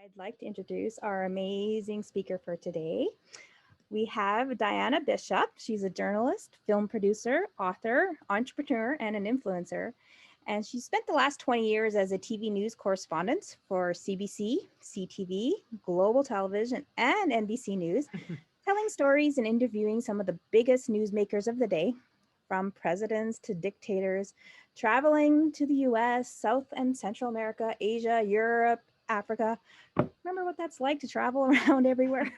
I'd like to introduce our amazing speaker for today. We have Diana Bishop. She's a journalist, film producer, author, entrepreneur, and an influencer. And she spent the last 20 years as a TV news correspondent for CBC, CTV, Global Television, and NBC News, telling stories and interviewing some of the biggest newsmakers of the day, from presidents to dictators, traveling to the US, South and Central America, Asia, Europe, Africa. Remember what that's like to travel around everywhere?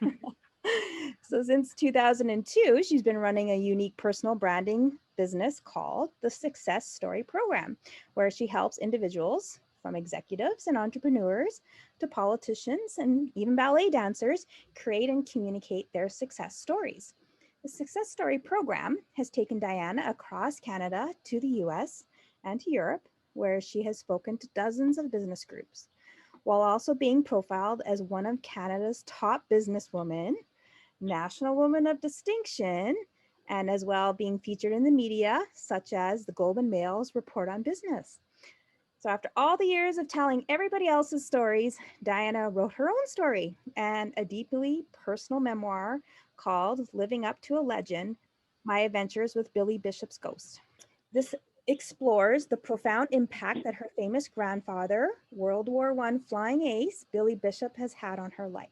So since 2002, she's been running a unique personal branding business called the Success Story Program, where she helps individuals from executives and entrepreneurs to politicians and even ballet dancers create and communicate their success stories. The Success Story Program has taken Diana across Canada to the US and to Europe, where she has spoken to dozens of business groups, while also being profiled as one of Canada's top businesswomen, National Woman of Distinction, and as well being featured in the media, such as the Globe and Mail's Report on Business. So after all the years of telling everybody else's stories, Diana wrote her own story and a deeply personal memoir called Living Up to a Legend, My Adventures with Billy Bishop's Ghost. This explores the profound impact that her famous grandfather, World War I flying ace, Billy Bishop, has had on her life.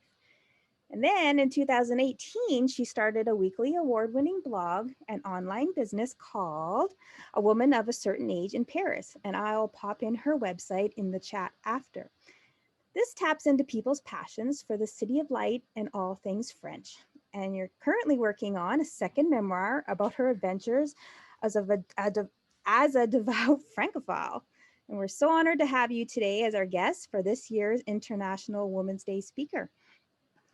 And then in 2018, she started a weekly award-winning blog and online business called A Woman of a Certain Age in Paris. And I'll pop in her website in the chat after. This taps into people's passions for the City of Light and all things French. And you're currently working on a second memoir about her adventures as a devout Francophile. And we're so honored to have you today as our guest for this year's International Women's Day speaker.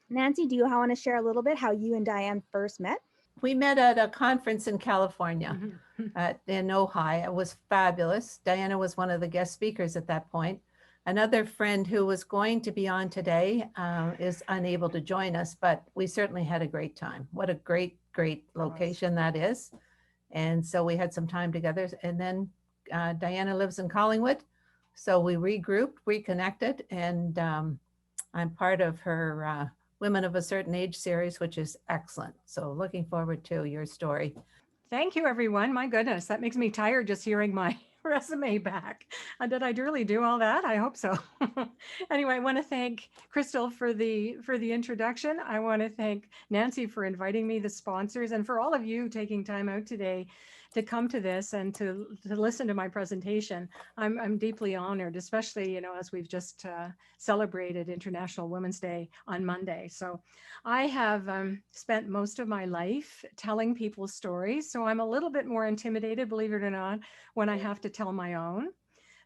Nancy, do you want to share a little bit how you and Diane first met? We met at a conference in California in Ojai. It was fabulous. Diana was one of the guest speakers at that point. Another friend who was going to be on today is unable to join us, but we certainly had a great time. What a great location that is. And so we had some time together. And then Diana lives in Collingwood. So we regrouped, reconnected, and I'm part of her Women of a Certain Age series, which is excellent. So looking forward to your story. Thank you, everyone. My goodness, that makes me tired just hearing my resume back. Did I really do all that? I hope so. Anyway, I want to thank Crystal for the introduction. I want to thank Nancy for inviting me, the sponsors, and for all of you taking time out today to come to this and to listen to my presentation. I'm deeply honored, especially, as we've just celebrated International Women's Day on Monday. So I have spent most of my life telling people's stories. So I'm a little bit more intimidated, believe it or not, when I have to tell my own.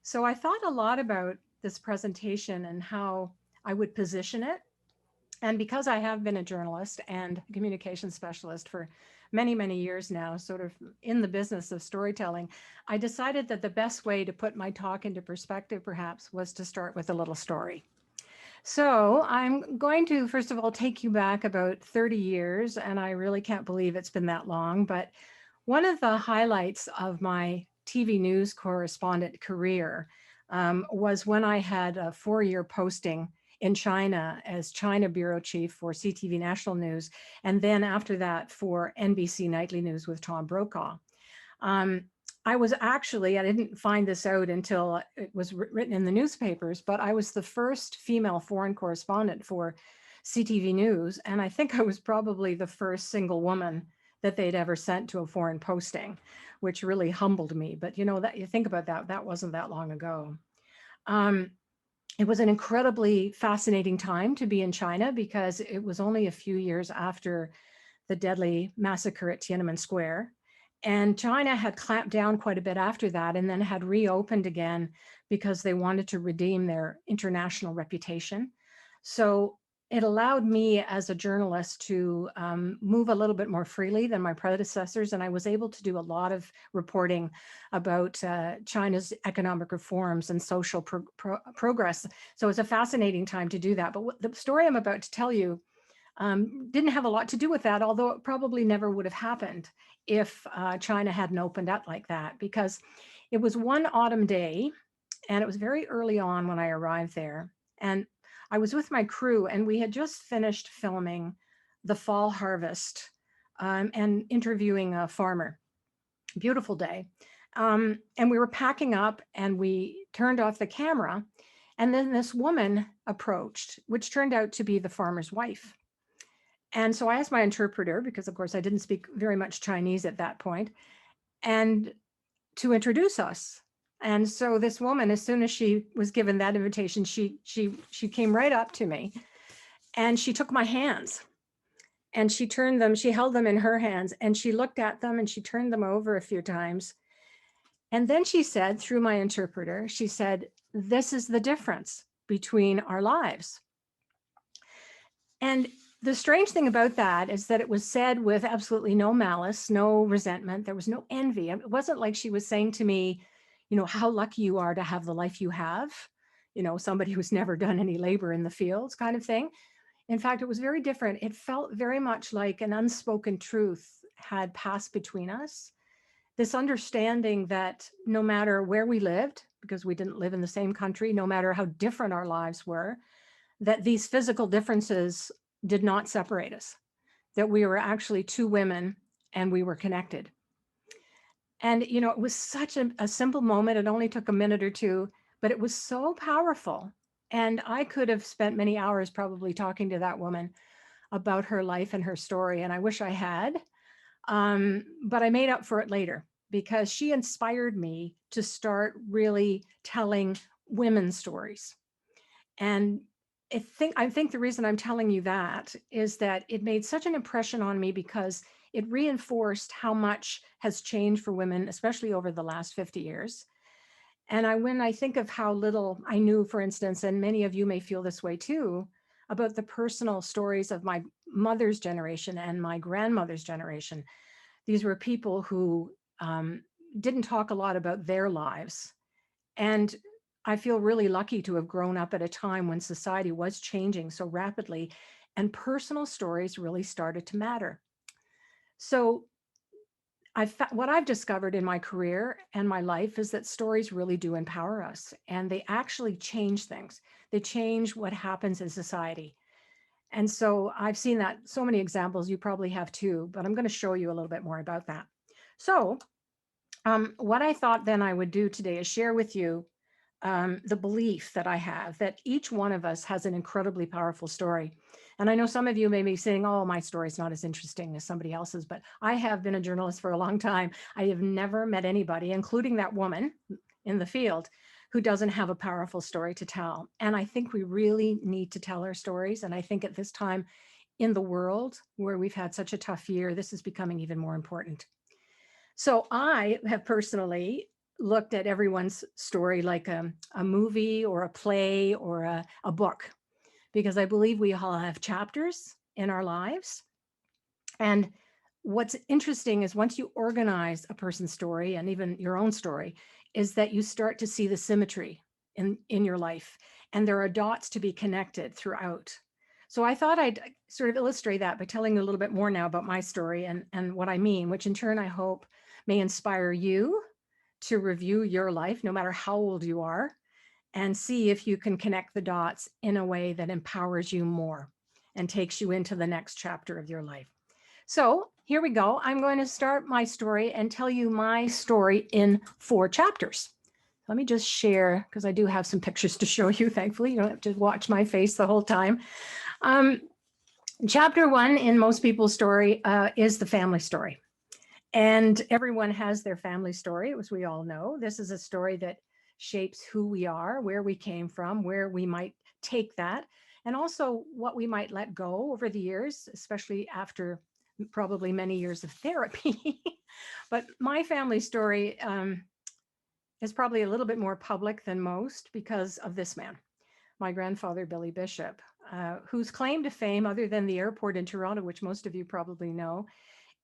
So I thought a lot about this presentation and how I would position it. And because I have been a journalist and communication specialist for many, many years now, sort of in the business of storytelling, I decided that the best way to put my talk into perspective, perhaps, was to start with a little story. So I'm going to, first of all, take you back about 30 years, and I really can't believe it's been that long, but one of the highlights of my TV news correspondent career was when I had a 4-year posting in China as China bureau chief for CTV National News, and then after that for NBC Nightly News with Tom Brokaw. I was actually, I didn't find this out until it was written in the newspapers, but I was the first female foreign correspondent for CTV News, and I think I was probably the first single woman that they'd ever sent to a foreign posting, which really humbled me. But that you think about that wasn't that long ago. It was an incredibly fascinating time to be in China because it was only a few years after the deadly massacre at Tiananmen Square. And China had clamped down quite a bit after that and then had reopened again because they wanted to redeem their international reputation. So it allowed me as a journalist to move a little bit more freely than my predecessors. And I was able to do a lot of reporting about China's economic reforms and social progress. So it's a fascinating time to do that. But the story I'm about to tell you didn't have a lot to do with that, although it probably never would have happened if China hadn't opened up like that, because it was one autumn day and it was very early on when I arrived there. And I was with my crew and we had just finished filming the fall harvest and interviewing a farmer. Beautiful day. And we were packing up and we turned off the camera. And then this woman approached, which turned out to be the farmer's wife. And so I asked my interpreter, because of course I didn't speak very much Chinese at that point, and to introduce us. And so this woman, as soon as she was given that invitation, she came right up to me and she took my hands and she held them in her hands and she looked at them and she turned them over a few times. And then she said, through my interpreter, she said, "This is the difference between our lives." And the strange thing about that is that it was said with absolutely no malice, no resentment. There was no envy. It wasn't like she was saying to me, how lucky you are to have the life you have, somebody who's never done any labor in the fields kind of thing. In fact, it was very different. It felt very much like an unspoken truth had passed between us. This understanding that no matter where we lived, because we didn't live in the same country, no matter how different our lives were, that these physical differences did not separate us, that we were actually two women and we were connected. And, it was such a simple moment. It only took a minute or two, but it was so powerful. And I could have spent many hours probably talking to that woman about her life and her story. And I wish I had, but I made up for it later because she inspired me to start really telling women's stories. And I think the reason I'm telling you that is that it made such an impression on me because it reinforced how much has changed for women, especially over the last 50 years. And when I think of how little I knew, for instance, and many of you may feel this way too, about the personal stories of my mother's generation and my grandmother's generation. These were people who didn't talk a lot about their lives. And I feel really lucky to have grown up at a time when society was changing so rapidly and personal stories really started to matter. So what I've discovered in my career and my life is that stories really do empower us and they actually change things. They change what happens in society. And so I've seen that so many examples, you probably have too, but I'm going to show you a little bit more about that. So what I thought then I would do today is share with you the belief that I have that each one of us has an incredibly powerful story. And I know some of you may be saying, oh, my story is not as interesting as somebody else's, but I have been a journalist for a long time. I have never met anybody, including that woman in the field, who doesn't have a powerful story to tell. And I think we really need to tell our stories. And I think at this time in the world where we've had such a tough year, this is becoming even more important. So I have personally looked at everyone's story like a movie or a play or a book, because I believe we all have chapters in our lives. And what's interesting is once you organize a person's story and even your own story, is that you start to see the symmetry in your life. And there are dots to be connected throughout. So I thought I'd sort of illustrate that by telling you a little bit more now about my story and what I mean, which in turn I hope may inspire you to review your life, no matter how old you are, and see if you can connect the dots in a way that empowers you more and takes you into the next chapter of your life. So here we go. I'm going to start my story and tell you my story in 4 chapters. Let me just share, because I do have some pictures to show you, thankfully. You don't have to watch my face the whole time. Chapter 1 in most people's story is the family story. And everyone has their family story, as we all know. This is a story that shapes who we are, where we came from, where we might take that, and also what we might let go over the years, especially after probably many years of therapy. But my family story is probably a little bit more public than most because of this man, my grandfather, Billy Bishop, whose claim to fame, other than the airport in Toronto, which most of you probably know,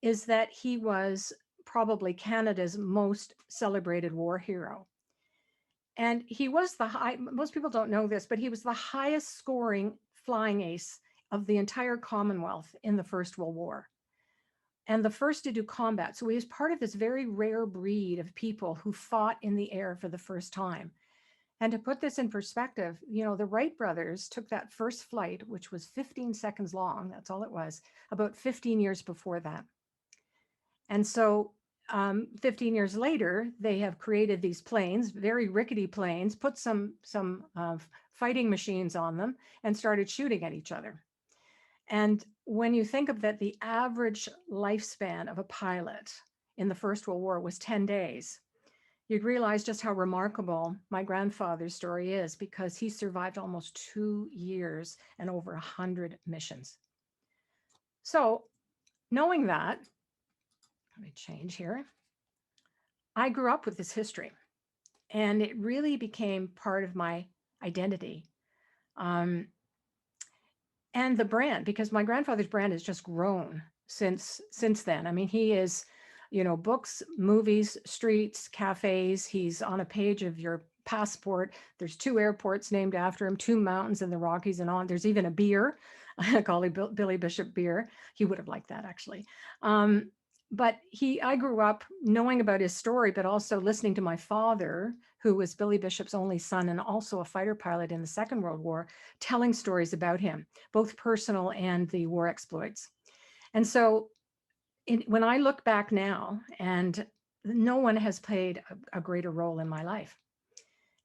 is that he was probably Canada's most celebrated war hero. And he was most people don't know this, but he was the highest scoring flying ace of the entire Commonwealth in the First World War, and the first to do combat. So he was part of this very rare breed of people who fought in the air for the first time. And to put this in perspective, the Wright brothers took that first flight, which was 15 seconds long, that's all it was, about 15 years before that. And so 15 years later, they have created these planes, very rickety planes, put some fighting machines on them and started shooting at each other. And when you think of that, the average lifespan of a pilot in the First World War was 10 days. You'd realize just how remarkable my grandfather's story is, because he survived almost 2 years and over 100 missions. So knowing that, let me change here. I grew up with this history, and it really became part of my identity. And the brand, because my grandfather's brand has just grown since then. I mean, he is, books, movies, streets, cafes. He's on a page of your passport. There's 2 airports named after him, 2 mountains in the Rockies, and on. There's even a beer, I call it Billy Bishop beer. He would have liked that, actually. But I grew up knowing about his story, but also listening to my father, who was Billy Bishop's only son and also a fighter pilot in the Second World War, telling stories about him, both personal and the war exploits. And so when I look back now, and no one has played a greater role in my life.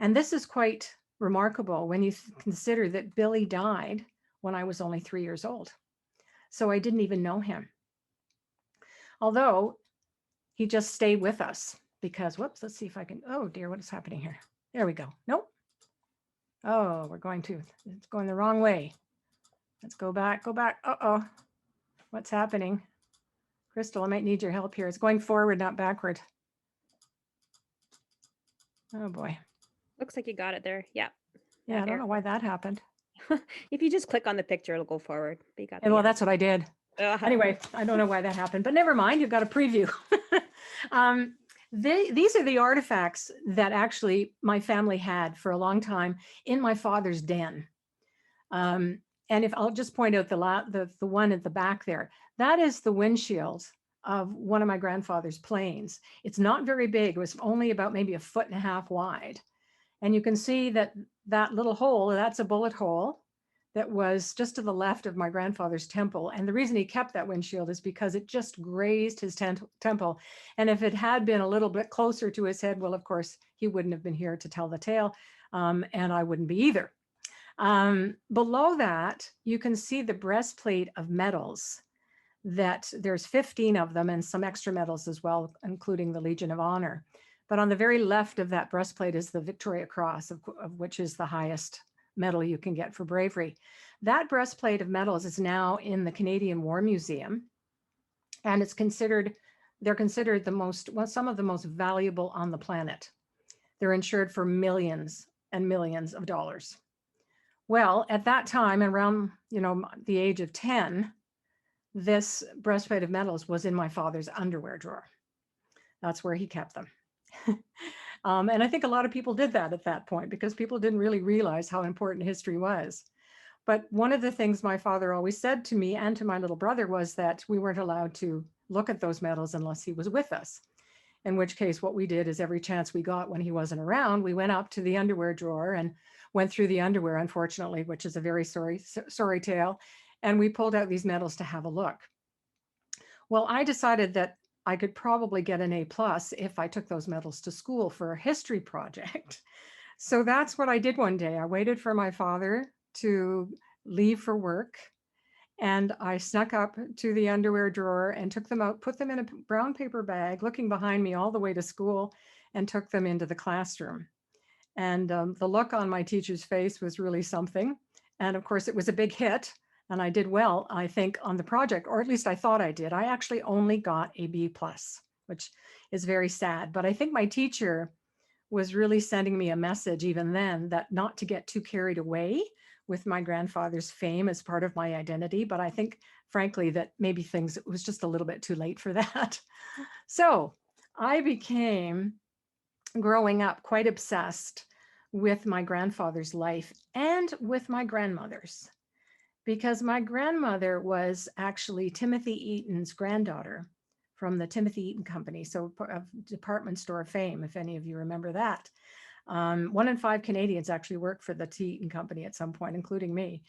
And this is quite remarkable when you consider that Billy died when I was only 3 years old. So I didn't even know him. Although he just stayed with us because, whoops, let's see if I can, oh dear, what is happening here? There we go. Nope. Oh, it's going the wrong way. Let's go back. Uh-oh. What's happening? Crystal, I might need your help here. It's going forward, not backward. Oh boy. Looks like you got it there. Yeah. Yeah, I don't know why that happened. If you just click on the picture, it'll go forward. But you got well, that's what I did. Anyway, I don't know why that happened, but never mind. You've got a preview. These are the artifacts that actually my family had for a long time in my father's den. And if I'll just point out the one at the back there, that is the windshield of one of my grandfather's planes. It's not very big. It was only about maybe 1.5 feet wide. And you can see that little hole, that's a bullet hole that was just to the left of my grandfather's temple. And the reason he kept that windshield is because it just grazed his temple. And if it had been a little bit closer to his head, well, of course, he wouldn't have been here to tell the tale, and I wouldn't be either. Below that, you can see the breastplate of medals, that there's 15 of them and some extra medals as well, including the Legion of Honor. But on the very left of that breastplate is the Victoria Cross, of which is the highest medal you can get for bravery. That breastplate of medals is now in the Canadian War Museum, and they're considered some of the most valuable on the planet. They're insured for millions and millions of dollars. Well, at that time, around the age of 10, this breastplate of medals was in my father's underwear drawer. That's where he kept them. And I think a lot of people did that at that point because people didn't really realize how important history was. But one of the things my father always said to me and to my little brother was that we weren't allowed to look at those medals unless he was with us. In which case, what we did is every chance we got when he wasn't around, we went up to the underwear drawer and went through the underwear, unfortunately, which is a very sorry tale. And we pulled out these medals to have a look. Well, I decided that I could probably get an A+ if I took those medals to school for a history project. So that's what I did one day. I waited for my father to leave for work, and I snuck up to the underwear drawer and took them out, put them in a brown paper bag, looking behind me all the way to school, and took them into the classroom. And the look on my teacher's face was really something. And of course, it was a big hit. And I did well, I think, on the project, or at least I thought I did. I actually only got a B+, which is very sad. But I think my teacher was really sending me a message even then that not to get too carried away with my grandfather's fame as part of my identity. But I think, frankly, that maybe it was just a little bit too late for that. So I became, growing up, quite obsessed with my grandfather's life and with my grandmother's. Because my grandmother was actually Timothy Eaton's granddaughter from the Timothy Eaton Company, so a department store fame, if any of you remember that. 1 in 5 Canadians actually worked for the tea eating company at some point, including me.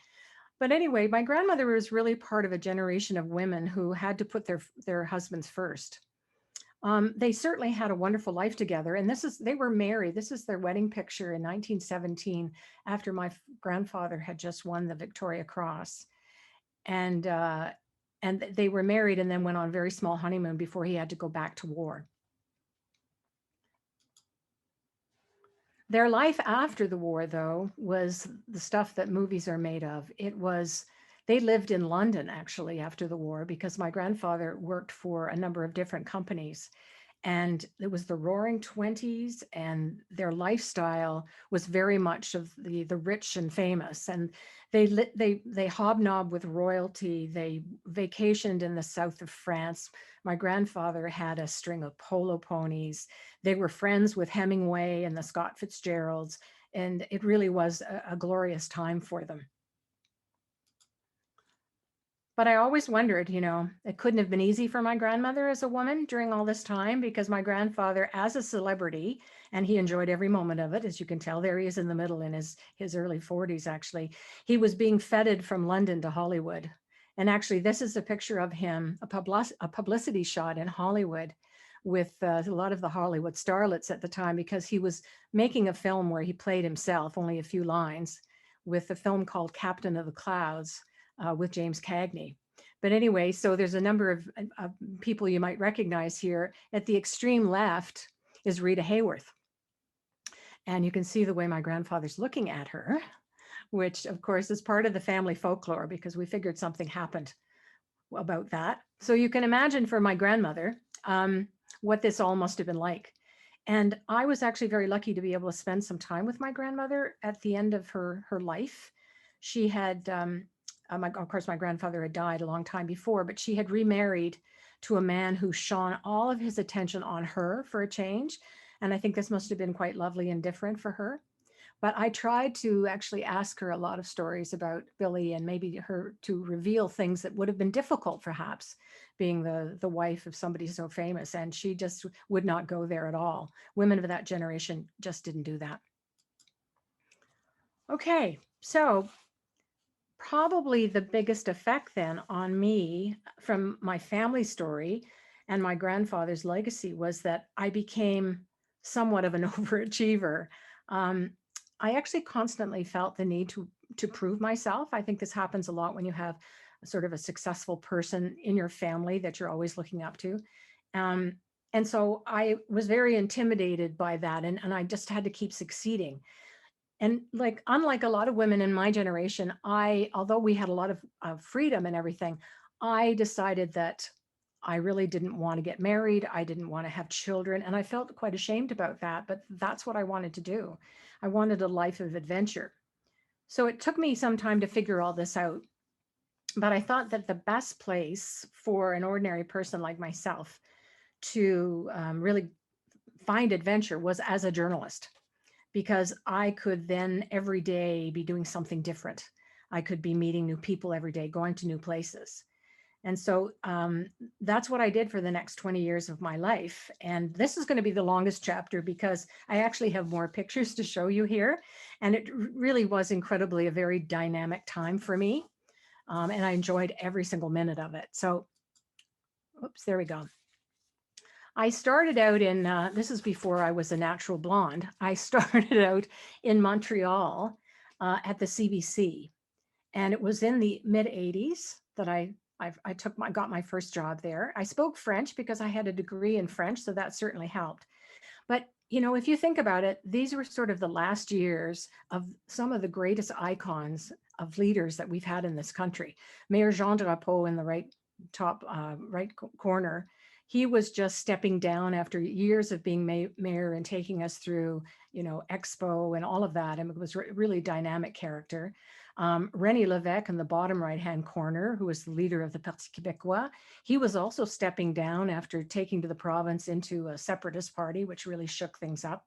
But anyway, my grandmother was really part of a generation of women who had to put their husbands first. They certainly had a wonderful life together, and they were married. This is their wedding picture in 1917, after my grandfather had just won the Victoria Cross, and they were married and then went on a very small honeymoon before he had to go back to war. Their life after the war, though, was the stuff that movies are made of. They lived in London actually after the war, because my grandfather worked for a number of different companies. And it was the roaring 20s, and their lifestyle was very much of the rich and famous. And they hobnobbed with royalty. They vacationed in the south of France. My grandfather had a string of polo ponies. They were friends with Hemingway and the Scott Fitzgeralds, and it really was a glorious time for them. But I always wondered, it couldn't have been easy for my grandmother as a woman during all this time, because my grandfather, as a celebrity, and he enjoyed every moment of it, as you can tell, there he is in the middle in his early 40s, actually. He was being feted from London to Hollywood. And actually, this is a picture of him, a publicity shot in Hollywood with a lot of the Hollywood starlets at the time, because he was making a film where he played himself, only a few lines, with a film called Captain of the Clouds, with James Cagney. But anyway, so there's a number of people you might recognize here. At the extreme left is Rita Hayworth. And you can see the way my grandfather's looking at her, which of course is part of the family folklore, because we figured something happened about that. So you can imagine for my grandmother what this all must have been like. And I was actually very lucky to be able to spend some time with my grandmother at the end of her life. She had of course, my grandfather had died a long time before, but she had remarried to a man who shone all of his attention on her for a change. And I think this must have been quite lovely and different for her. But I tried to actually ask her a lot of stories about Billy, and maybe her to reveal things that would have been difficult, perhaps, being the wife of somebody so famous. And she just would not go there at all. Women of that generation just didn't do that. Okay, so probably the biggest effect then on me from my family story and my grandfather's legacy was that I became somewhat of an overachiever. I actually constantly felt the need to prove myself. I think this happens a lot when you have sort of a successful person in your family that you're always looking up to. And so I was very intimidated by that, and I just had to keep succeeding. And unlike a lot of women in my generation, although we had a lot of freedom and everything, I decided that I really didn't want to get married. I didn't want to have children. And I felt quite ashamed about that, but that's what I wanted to do. I wanted a life of adventure. So it took me some time to figure all this out. But I thought that the best place for an ordinary person like myself to really find adventure was as a journalist, because I could then every day be doing something different. I could be meeting new people every day, going to new places. And so that's what I did for the next 20 years of my life. And this is going to be the longest chapter, because I actually have more pictures to show you here. And it really was incredibly a very dynamic time for me. And I enjoyed every single minute of it. So, oops, there we go. I started out in, this is before I was a natural blonde. I started out in Montreal at the CBC. And it was in the mid 80s that I got my first job there. I spoke French because I had a degree in French, so that certainly helped. But, if you think about it, these were sort of the last years of some of the greatest icons of leaders that we've had in this country. Mayor Jean Drapeau in the right corner. He was just stepping down after years of being mayor and taking us through, Expo and all of that. And it was really dynamic character. René Lévesque in the bottom right-hand corner, who was the leader of the Parti Québécois. He was also stepping down after taking to the province into a separatist party, which really shook things up.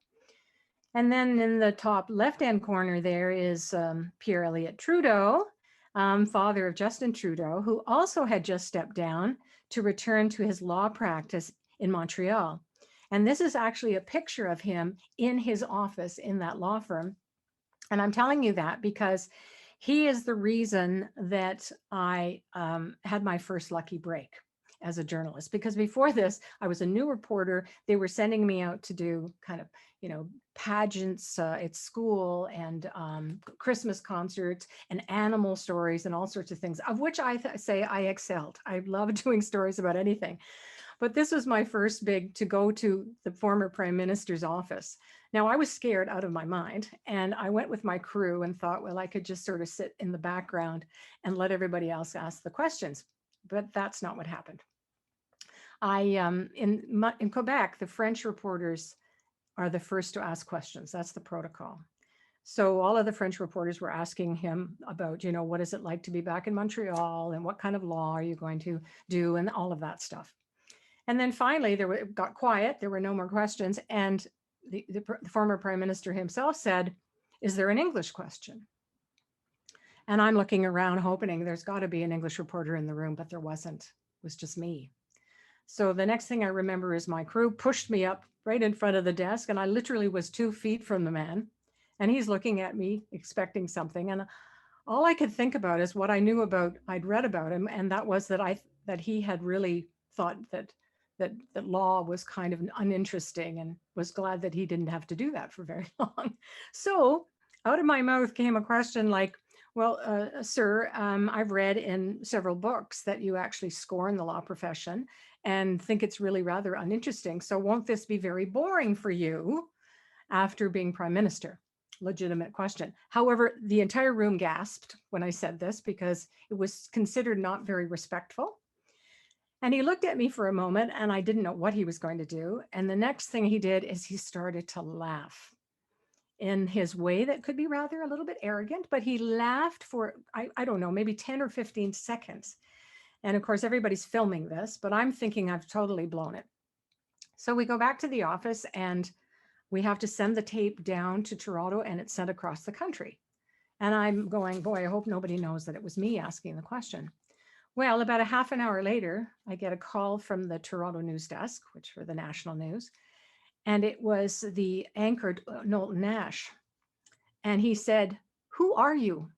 And then in the top left-hand corner there is Pierre Eliot Trudeau, father of Justin Trudeau, who also had just stepped down to return to his law practice in Montreal. And this is actually a picture of him in his office in that law firm. And I'm telling you that because he is the reason that I had my first lucky break as a journalist. Because before this, I was a new reporter. They were sending me out to do kind of, pageants at school and Christmas concerts and animal stories and all sorts of things, of which I say I excelled. I love doing stories about anything. But this was my first big to go to the former prime minister's office. Now, I was scared out of my mind, and I went with my crew and thought, well, I could just sort of sit in the background and let everybody else ask the questions. But that's not what happened. In Quebec, the French reporters are the first to ask questions. That's the protocol. So all of the French reporters were asking him about, what is it like to be back in Montreal, and what kind of law are you going to do, and all of that stuff. And then finally, it got quiet. There were no more questions. And the former prime minister himself said, is there an English question? And I'm looking around hoping there's got to be an English reporter in the room, but there wasn't. It was just me. So the next thing I remember is my crew pushed me up right in front of the desk, and I literally was 2 feet from the man. And he's looking at me, expecting something. And all I could think about is what I knew about, I'd read about him, and that was that he had really thought that law was kind of uninteresting, and was glad that he didn't have to do that for very long. So out of my mouth came a question like, well, sir, I've read in several books that you actually scorn the law profession and think it's really rather uninteresting. So won't this be very boring for you after being prime minister? Legitimate question. However, the entire room gasped when I said this because it was considered not very respectful. And he looked at me for a moment, and I didn't know what he was going to do. And the next thing he did is he started to laugh in his way that could be rather a little bit arrogant, but he laughed for, I don't know, maybe 10 or 15 seconds. And of course, everybody's filming this, but I'm thinking I've totally blown it. So we go back to the office, and we have to send the tape down to Toronto, and it's sent across the country. And I'm going, boy, I hope nobody knows that it was me asking the question. Well, about a half an hour later, I get a call from the Toronto news desk, which for the national news, and it was the anchor, Knowlton Nash. And he said, who are you?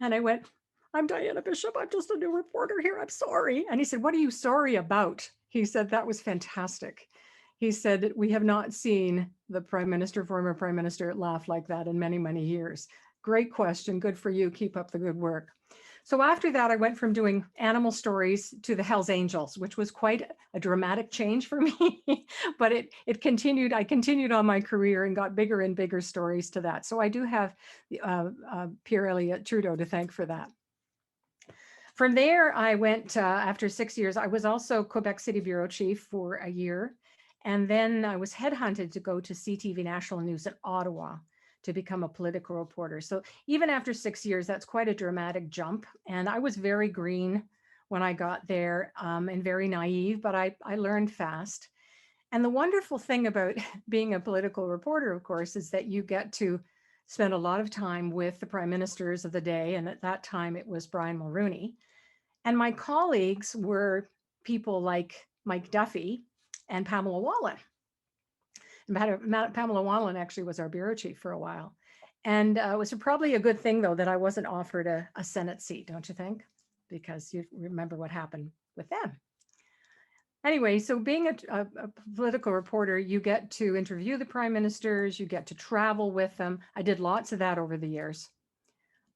And I went, I'm Diana Bishop. I'm just a new reporter here. I'm sorry. And he said, what are you sorry about? He said, that was fantastic. He said, we have not seen the former prime minister laugh like that in many, many years. Great question. Good for you. Keep up the good work. So after that, I went from doing animal stories to the Hells Angels, which was quite a dramatic change for me, but it continued. I continued on my career and got bigger and bigger stories to that. So I do have Pierre, Eliot, Trudeau to thank for that. From there, I went, after 6 years, I was also Quebec City Bureau Chief for a year. And then I was headhunted to go to CTV National News in Ottawa to become a political reporter. So even after 6 years, that's quite a dramatic jump. And I was very green when I got there, and very naive, but I learned fast. And the wonderful thing about being a political reporter, of course, is that you get to spend a lot of time with the prime ministers of the day. And at that time, it was Brian Mulroney. And my colleagues were people like Mike Duffy and Pamela Wallin. Pamela Wallin actually was our bureau chief for a while. And it was probably a good thing, though, that I wasn't offered a Senate seat, don't you think? Because you remember what happened with them. Anyway, so being a political reporter, you get to interview the prime ministers, you get to travel with them. I did lots of that over the years,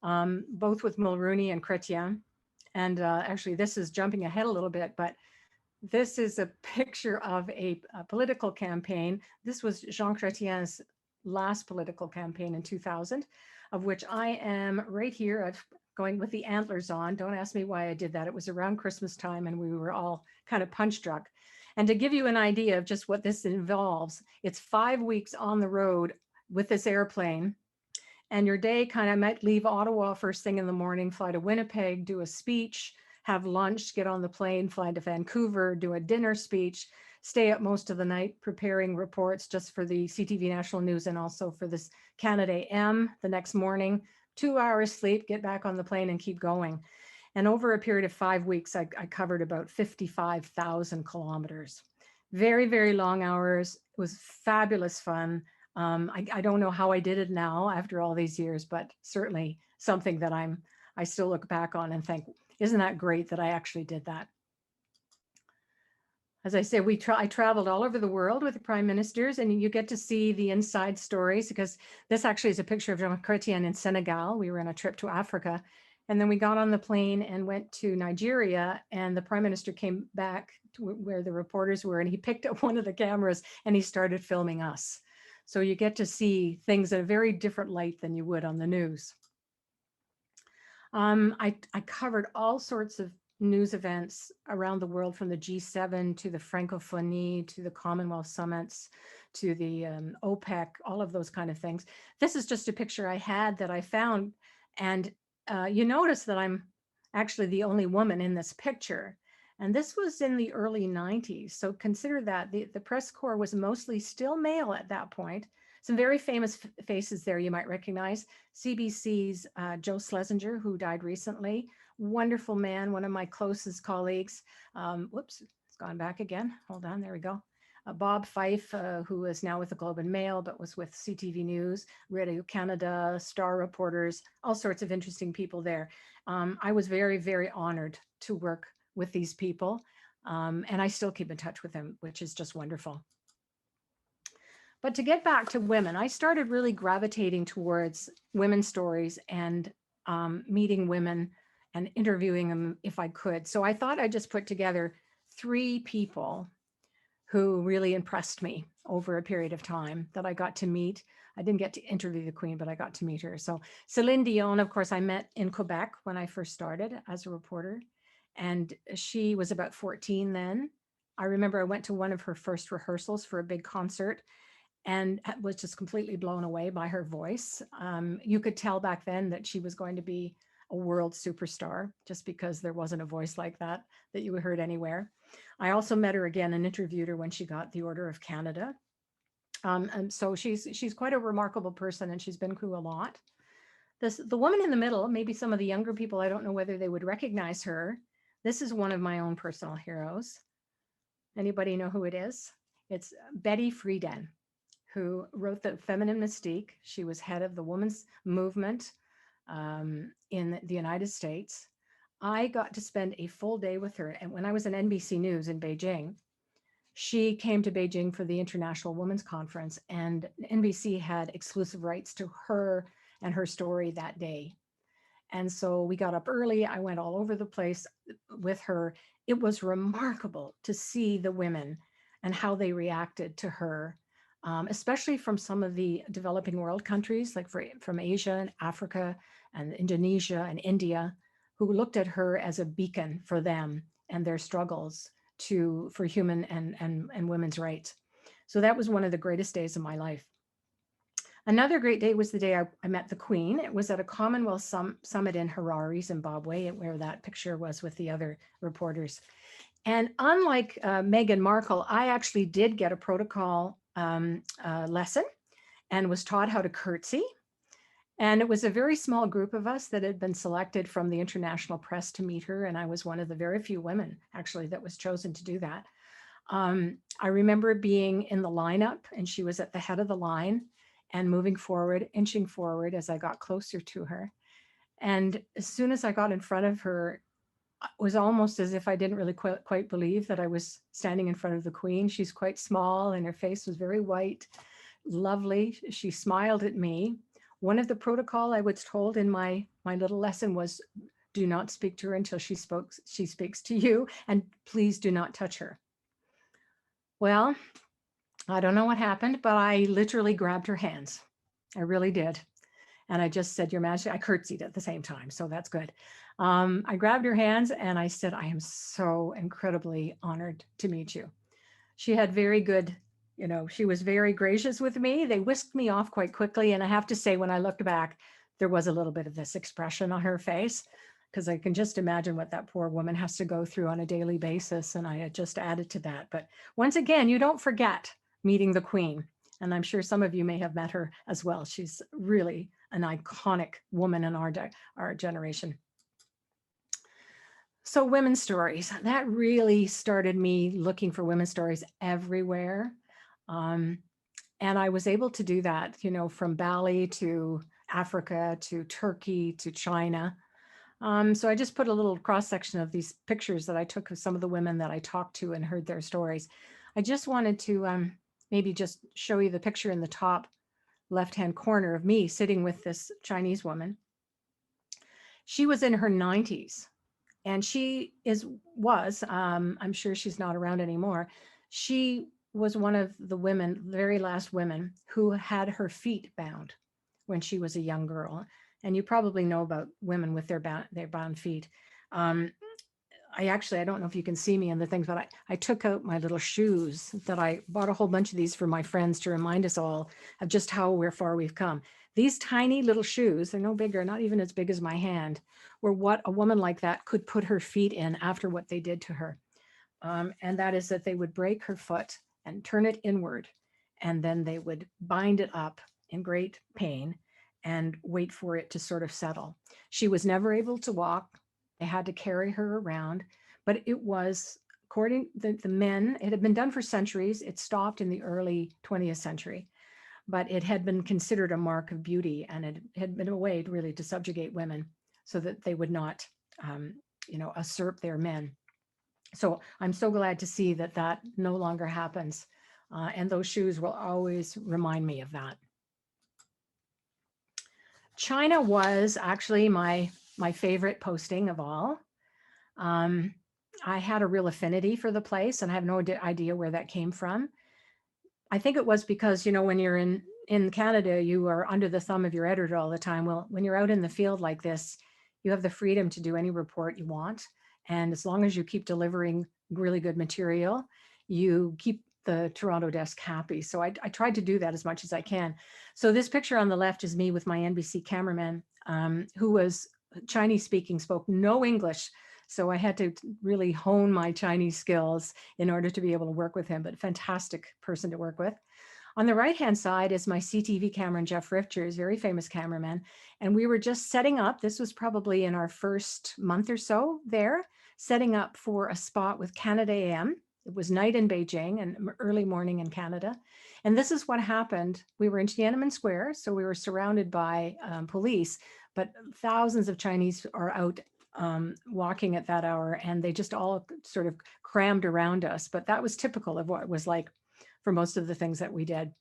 both with Mulroney and Chrétien. And actually, this is jumping ahead a little bit, but this is a picture of a political campaign. This was Jean Chrétien's last political campaign in 2000, of which I am right here going with the antlers on. Don't ask me why I did that. It was around Christmas time, and we were all kind of punch drunk. And to give you an idea of just what this involves, it's 5 weeks on the road with this airplane. And your day kind of might leave Ottawa first thing in the morning, fly to Winnipeg, do a speech, have lunch, get on the plane, fly to Vancouver, do a dinner speech, stay up most of the night preparing reports just for the CTV National News and also for this Canada AM the next morning, 2 hours sleep, get back on the plane and keep going. And over a period of 5 weeks, I covered about 55,000 kilometers. Very, very long hours. It was fabulous fun. I don't know how I did it now after all these years, but certainly something that I still look back on and think, isn't that great that I actually did that? As I said, I traveled all over the world with the prime ministers, and you get to see the inside stories, because this actually is a picture of Jean Chrétien in Senegal. We were on a trip to Africa, and then we got on the plane and went to Nigeria, and the prime minister came back to where the reporters were, and he picked up one of the cameras and he started filming us. So you get to see things in a very different light than you would on the news. I covered all sorts of news events around the world, from the G7 to the Francophonie to the Commonwealth summits to the OPEC, all of those kind of things. This is just a picture I had that I found, and you notice that I'm actually the only woman in this picture. And this was in the early 90s. So consider that the press corps was mostly still male at that point. Some very famous faces there you might recognize. CBC's Joe Schlesinger, who died recently. Wonderful man, one of my closest colleagues. Whoops, it's gone back again. Hold on, there we go. Bob Fife, who is now with the Globe and Mail, but was with CTV News, Radio Canada, Star Reporters, all sorts of interesting people there. I was very, very honored to work with these people, and I still keep in touch with them, which is just wonderful. But to get back to women, I started really gravitating towards women's stories and meeting women and interviewing them if I could. So I thought I'd just put together 3 people who really impressed me over a period of time that I got to meet. I didn't get to interview the Queen, but I got to meet her. So Celine Dion, of course, I met in Quebec when I first started as a reporter, and she was about 14 then. I remember I went to one of her first rehearsals for a big concert and was just completely blown away by her voice. You could tell back then that she was going to be a world superstar, just because there wasn't a voice like that you heard anywhere. I also met her again and interviewed her when she got the Order of Canada. And so she's quite a remarkable person, and she's been through a lot. The woman in the middle, maybe some of the younger people, I don't know whether they would recognize her. This is one of my own personal heroes. Anybody know who it is? It's Betty Frieden, who wrote The Feminine Mystique. She was head of the women's movement in the United States. I got to spend a full day with her. And when I was in NBC News in Beijing, she came to Beijing for the International Women's Conference, and NBC had exclusive rights to her and her story that day. And so we got up early. I went all over the place with her. It was remarkable to see the women and how they reacted to her, especially from some of the developing world countries, like from Asia and Africa and Indonesia and India, who looked at her as a beacon for them and their struggles for human and women's rights. So that was one of the greatest days of my life. Another great day was the day I met the Queen. It was at a Commonwealth summit in Harare, Zimbabwe, where that picture was with the other reporters. And unlike Meghan Markle, I actually did get a protocol lesson and was taught how to curtsy. And it was a very small group of us that had been selected from the international press to meet her. And I was one of the very few women, actually, that was chosen to do that. I remember being in the lineup, and she was at the head of the line and moving forward, inching forward as I got closer to her. And as soon as I got in front of her, it was almost as if I didn't really quite believe that I was standing in front of the Queen. She's quite small, and her face was very white, lovely. She smiled at me. One of the protocol I was told in my little lesson was, do not speak to her until she speaks to you, and please do not touch her. Well, I don't know what happened, but I literally grabbed her hands. I really did. And I just said, Your Majesty, I curtsied at the same time, so that's good. I grabbed her hands and I said, I am so incredibly honored to meet you. She had very good, she was very gracious with me. They whisked me off quite quickly. And I have to say, when I looked back, there was a little bit of this expression on her face, because I can just imagine what that poor woman has to go through on a daily basis. And I had just added to that. But once again, you don't forget meeting the Queen. And I'm sure some of you may have met her as well. She's really an iconic woman in our generation. So women's stories, that really started me looking for women's stories everywhere. Um, and I was able to do that, from Bali to Africa to Turkey to China. So I just put a little cross section of these pictures that I took of some of the women that I talked to and heard their stories. I just wanted to maybe just show you the picture in the top left-hand corner of me sitting with this Chinese woman. She was in her 90s, and she I'm sure she's not around anymore. She was one of the women, the very last women, who had her feet bound when she was a young girl. And you probably know about women with their bound feet. Um, I don't know if you can see me in the things, but I took out my little shoes that I bought a whole bunch of these for my friends to remind us all of just how far we've come. These tiny little shoes, they're no bigger, not even as big as my hand, were what a woman like that could put her feet in after what they did to her. And that is that they would break her foot and turn it inward, and then they would bind it up in great pain and wait for it to sort of settle. She was never able to walk. They had to carry her around, but it was, according to the men, it had been done for centuries. It stopped in the early 20th century, but it had been considered a mark of beauty, and it had been a way really to subjugate women so that they would not, usurp their men. So I'm so glad to see that that no longer happens. And those shoes will always remind me of that. China was actually my favorite posting of all. I had a real affinity for the place, and I have no idea where that came from. I think it was because, when you're in Canada, you are under the thumb of your editor all the time. Well, when you're out in the field like this, you have the freedom to do any report you want. And as long as you keep delivering really good material, you keep the Toronto desk happy. So I tried to do that as much as I can. So this picture on the left is me with my NBC cameraman, who was Chinese speaking, spoke no English. So I had to really hone my Chinese skills in order to be able to work with him, but fantastic person to work with. On the right-hand side is my CTV cameraman, Jeff Richards, very famous cameraman. And we were just setting up, this was probably in our first month or so there, setting up for a spot with Canada AM. It was night in Beijing and early morning in Canada. And this is what happened. We were in Tiananmen Square, so we were surrounded by police, but thousands of Chinese are out walking at that hour, and they just all sort of crammed around us. But that was typical of what it was like for most of the things that we did.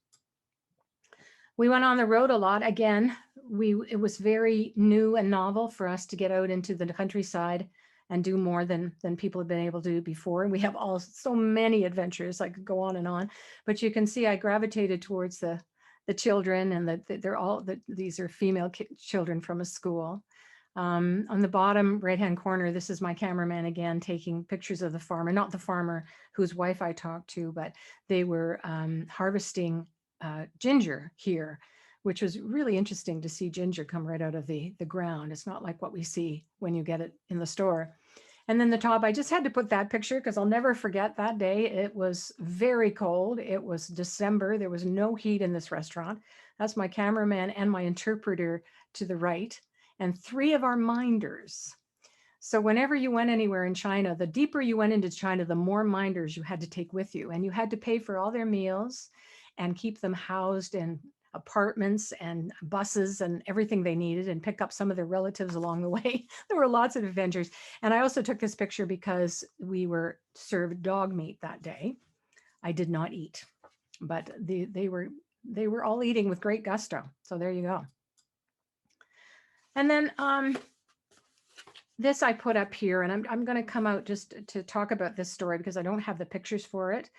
We went on the road a lot. Again, it was very new and novel for us to get out into the countryside and do more than people had been able to do before. And we have so many adventures. I could go on and on, but you can see I gravitated towards the children, and these are female children from a school. On the bottom right-hand corner, this is my cameraman again, taking pictures of the farmer, not the farmer whose wife I talked to, but they were harvesting ginger here, which was really interesting to see ginger come right out of the ground. It's not like what we see when you get it in the store. And then the top, I just had to put that picture because I'll never forget that day. It was very cold. It was December. There was no heat in this restaurant. That's my cameraman and my interpreter to the right, and 3 of our minders. So whenever you went anywhere in China, the deeper you went into China, the more minders you had to take with you. And you had to pay for all their meals and keep them housed in apartments and buses and everything they needed, and pick up some of their relatives along the way. There were lots of adventures. And I also took this picture because we were served dog meat that day. I did not eat, but they were all eating with great gusto. So there you go. And then this I put up here, and I'm going to come out just to talk about this story because I don't have the pictures for it.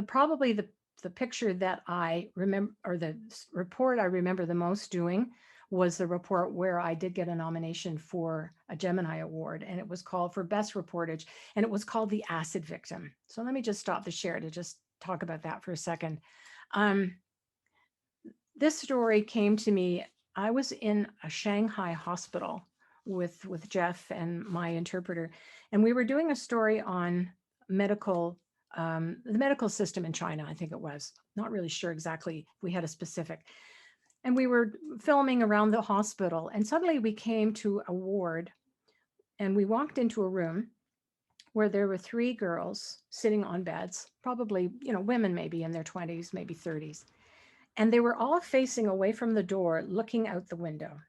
Probably the picture that I remember, or the report I remember the most doing, was the report where I did get a nomination for a Gemini Award, and it was called for Best Reportage, and it was called The Acid Victim. So let me just stop the share to just talk about that for a second. This story came to me. I was in a Shanghai hospital with Jeff and my interpreter, and we were doing a story on the medical system in China. I think it was, not really sure exactly if we had a specific. And we were filming around the hospital, and suddenly we came to a ward And we walked into a room where there were 3 girls sitting on beds, probably, women maybe in their 20s, maybe 30s. And they were all facing away from the door, looking out the window.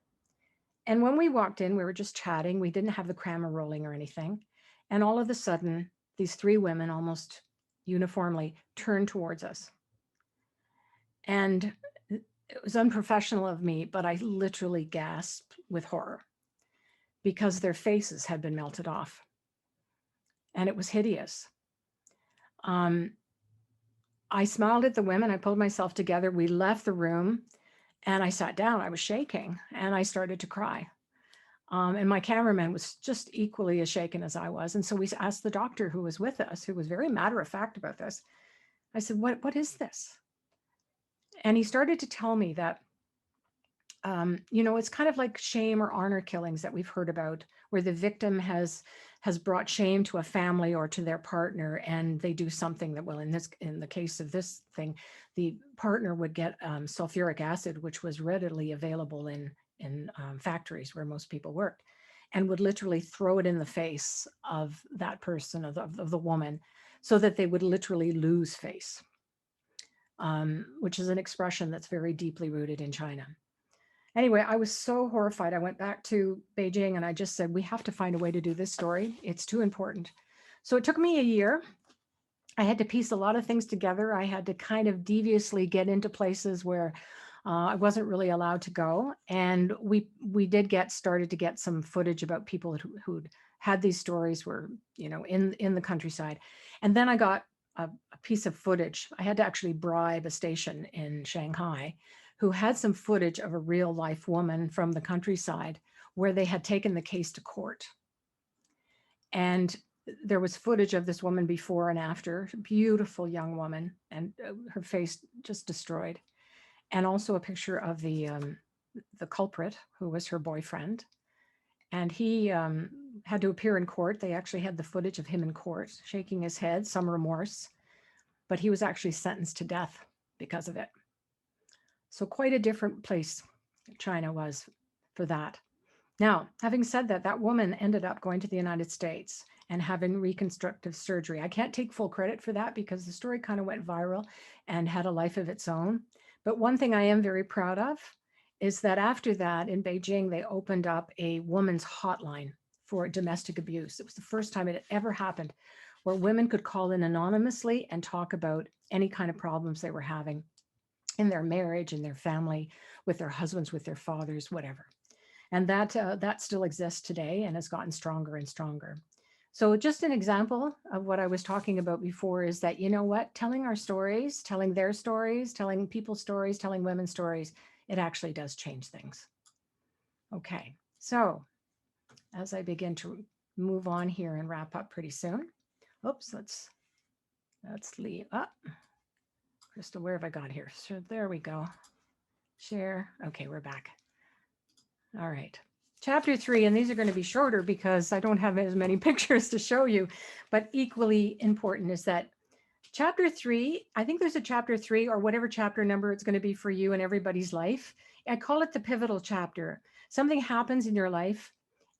And when we walked in, we were just chatting. We didn't have the camera rolling or anything. And all of a sudden, these 3 women almost uniformly turned towards us. And it was unprofessional of me, but I literally gasped with horror because their faces had been melted off. And it was hideous. I smiled at the women. I pulled myself together. We left the room and I sat down. I was shaking and I started to cry. And my cameraman was just equally as shaken as I was. And so we asked the doctor who was with us, who was very matter of fact about this. I said, what is this? And he started to tell me that, it's kind of like shame or honor killings that we've heard about, where the victim has brought shame to a family or to their partner, and they do something that, well, in the case of this thing, the partner would get sulfuric acid, which was readily available in factories where most people worked, and would literally throw it in the face of that person, of the woman, so that they would literally lose face, which is an expression that's very deeply rooted in China. Anyway, I was so horrified. I went back to Beijing and I just said, we have to find a way to do this story. It's too important. So it took me a year. I had to piece a lot of things together. I had to kind of deviously get into places where I wasn't really allowed to go. And we did started to get some footage about people who'd had these stories, were, in the countryside. And then I got a piece of footage. I had to actually bribe a station in Shanghai who had some footage of a real life woman from the countryside where they had taken the case to court. And there was footage of this woman before and after, beautiful young woman, and her face just destroyed. And also a picture of the culprit, who was her boyfriend. And he had to appear in court. They actually had the footage of him in court, shaking his head, some remorse, but he was actually sentenced to death because of it. So quite a different place China was for that. Now, having said that, that woman ended up going to the United States and having reconstructive surgery. I can't take full credit for that because the story kind of went viral and had a life of its own. But one thing I am very proud of is that after that in Beijing, they opened up a woman's hotline for domestic abuse. It was the first time it had ever happened where women could call in anonymously and talk about any kind of problems they were having in their marriage, in their family, with their husbands, with their fathers, whatever. And that still exists today and has gotten stronger and stronger. So just an example of what I was talking about before is that, telling our stories, telling their stories, telling people's stories, telling women's stories, it actually does change things. Okay, so as I begin to move on here and wrap up pretty soon. Oops, let's leave up. Crystal, where have I got here? So there we go. Share. Okay, we're back. All right. Chapter 3, and these are going to be shorter because I don't have as many pictures to show you, but equally important is that chapter 3, I think there's a chapter 3 or whatever chapter number it's going to be for you in everybody's life. I call it the pivotal chapter. Something happens in your life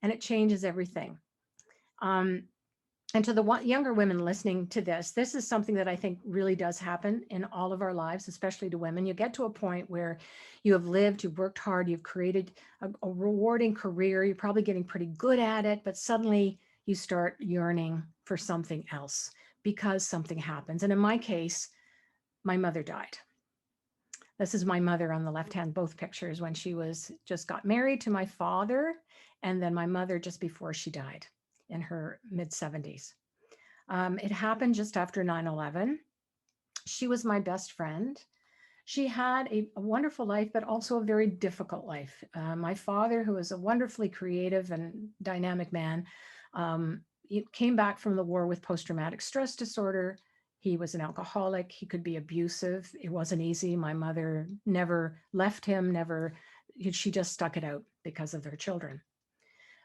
and it changes everything. And to the younger women listening to this is something that I think really does happen in all of our lives, especially to women. You get to a point where you have lived, you've worked hard, you've created a rewarding career, you're probably getting pretty good at it, but suddenly you start yearning for something else because something happens. And in my case, my mother died. This is my mother on the left hand, both pictures, when she just got married to my father, and then my mother just before she died in her mid-70s. It happened just after 9/11. She was my best friend. She had a wonderful life, but also a very difficult life. My father, who was a wonderfully creative and dynamic man, came back from the war with post-traumatic stress disorder. He was an alcoholic. He could be abusive. It wasn't easy. My mother never left him, she just stuck it out because of their children.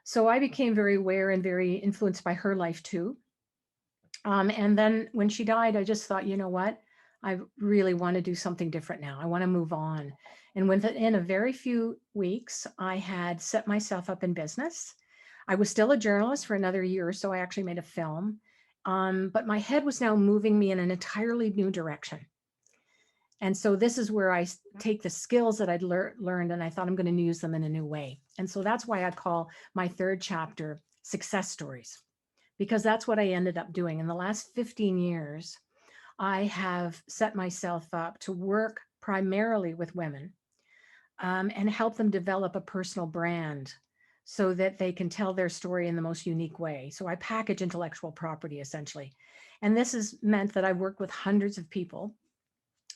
So I became very aware and very influenced by her life too. And then when she died, I just thought, you know what? I really want to do something different now. I want to move on. And within a very few weeks, I had set myself up in business. I was still a journalist for another year or so. I actually made a film. But my head was now moving me in an entirely new direction. And so this is where I take the skills that I'd learned, and I thought I'm going to use them in a new way. And so that's why I call my third chapter Success Stories, because that's what I ended up doing. In the last 15 years, I have set myself up to work primarily with women and help them develop a personal brand so that they can tell their story in the most unique way. So I package intellectual property essentially. And this has meant that I've worked with hundreds of people,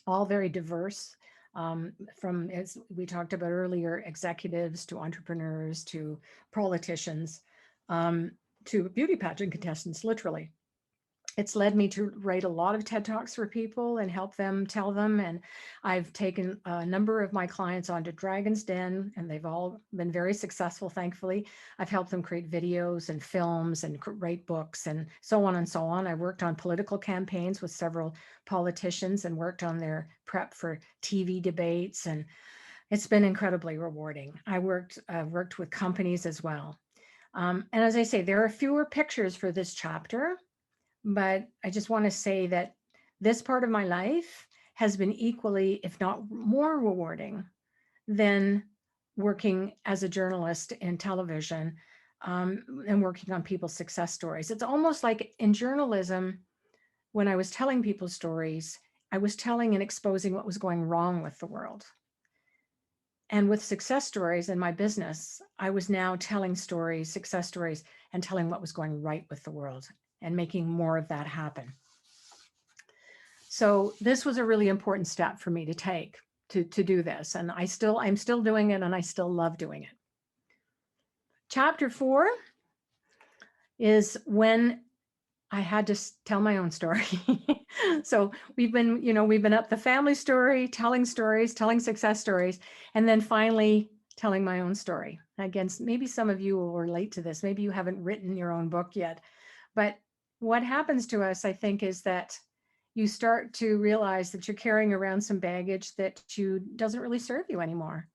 all very diverse, from, as we talked about earlier, executives to entrepreneurs to politicians, to beauty pageant contestants, literally. It's led me to write a lot of TED Talks for people and help them tell them. And I've taken a number of my clients onto Dragon's Den, and they've all been very successful, thankfully. I've helped them create videos and films and write books and so on and so on. I worked on political campaigns with several politicians and worked on their prep for TV debates. And it's been incredibly rewarding. I worked with companies as well. And as I say, there are fewer pictures for this chapter, but I just want to say that this part of my life has been equally, if not more rewarding than working as a journalist in television and working on people's success stories. It's almost like in journalism, when I was telling people's stories, I was telling and exposing what was going wrong with the world. And with success stories in my business, I was now telling stories, success stories, and telling what was going right with the world and making more of that happen. So this was a really important step for me to take to do this. And I'm still doing it, and I still love doing it. Chapter 4 is when I had to tell my own story. So we've been up the family story, telling stories, telling success stories, and then finally telling my own story. Again, maybe some of you will relate to this. Maybe you haven't written your own book yet, but what happens to us, I think, is that you start to realize that you're carrying around some baggage that doesn't really serve you anymore.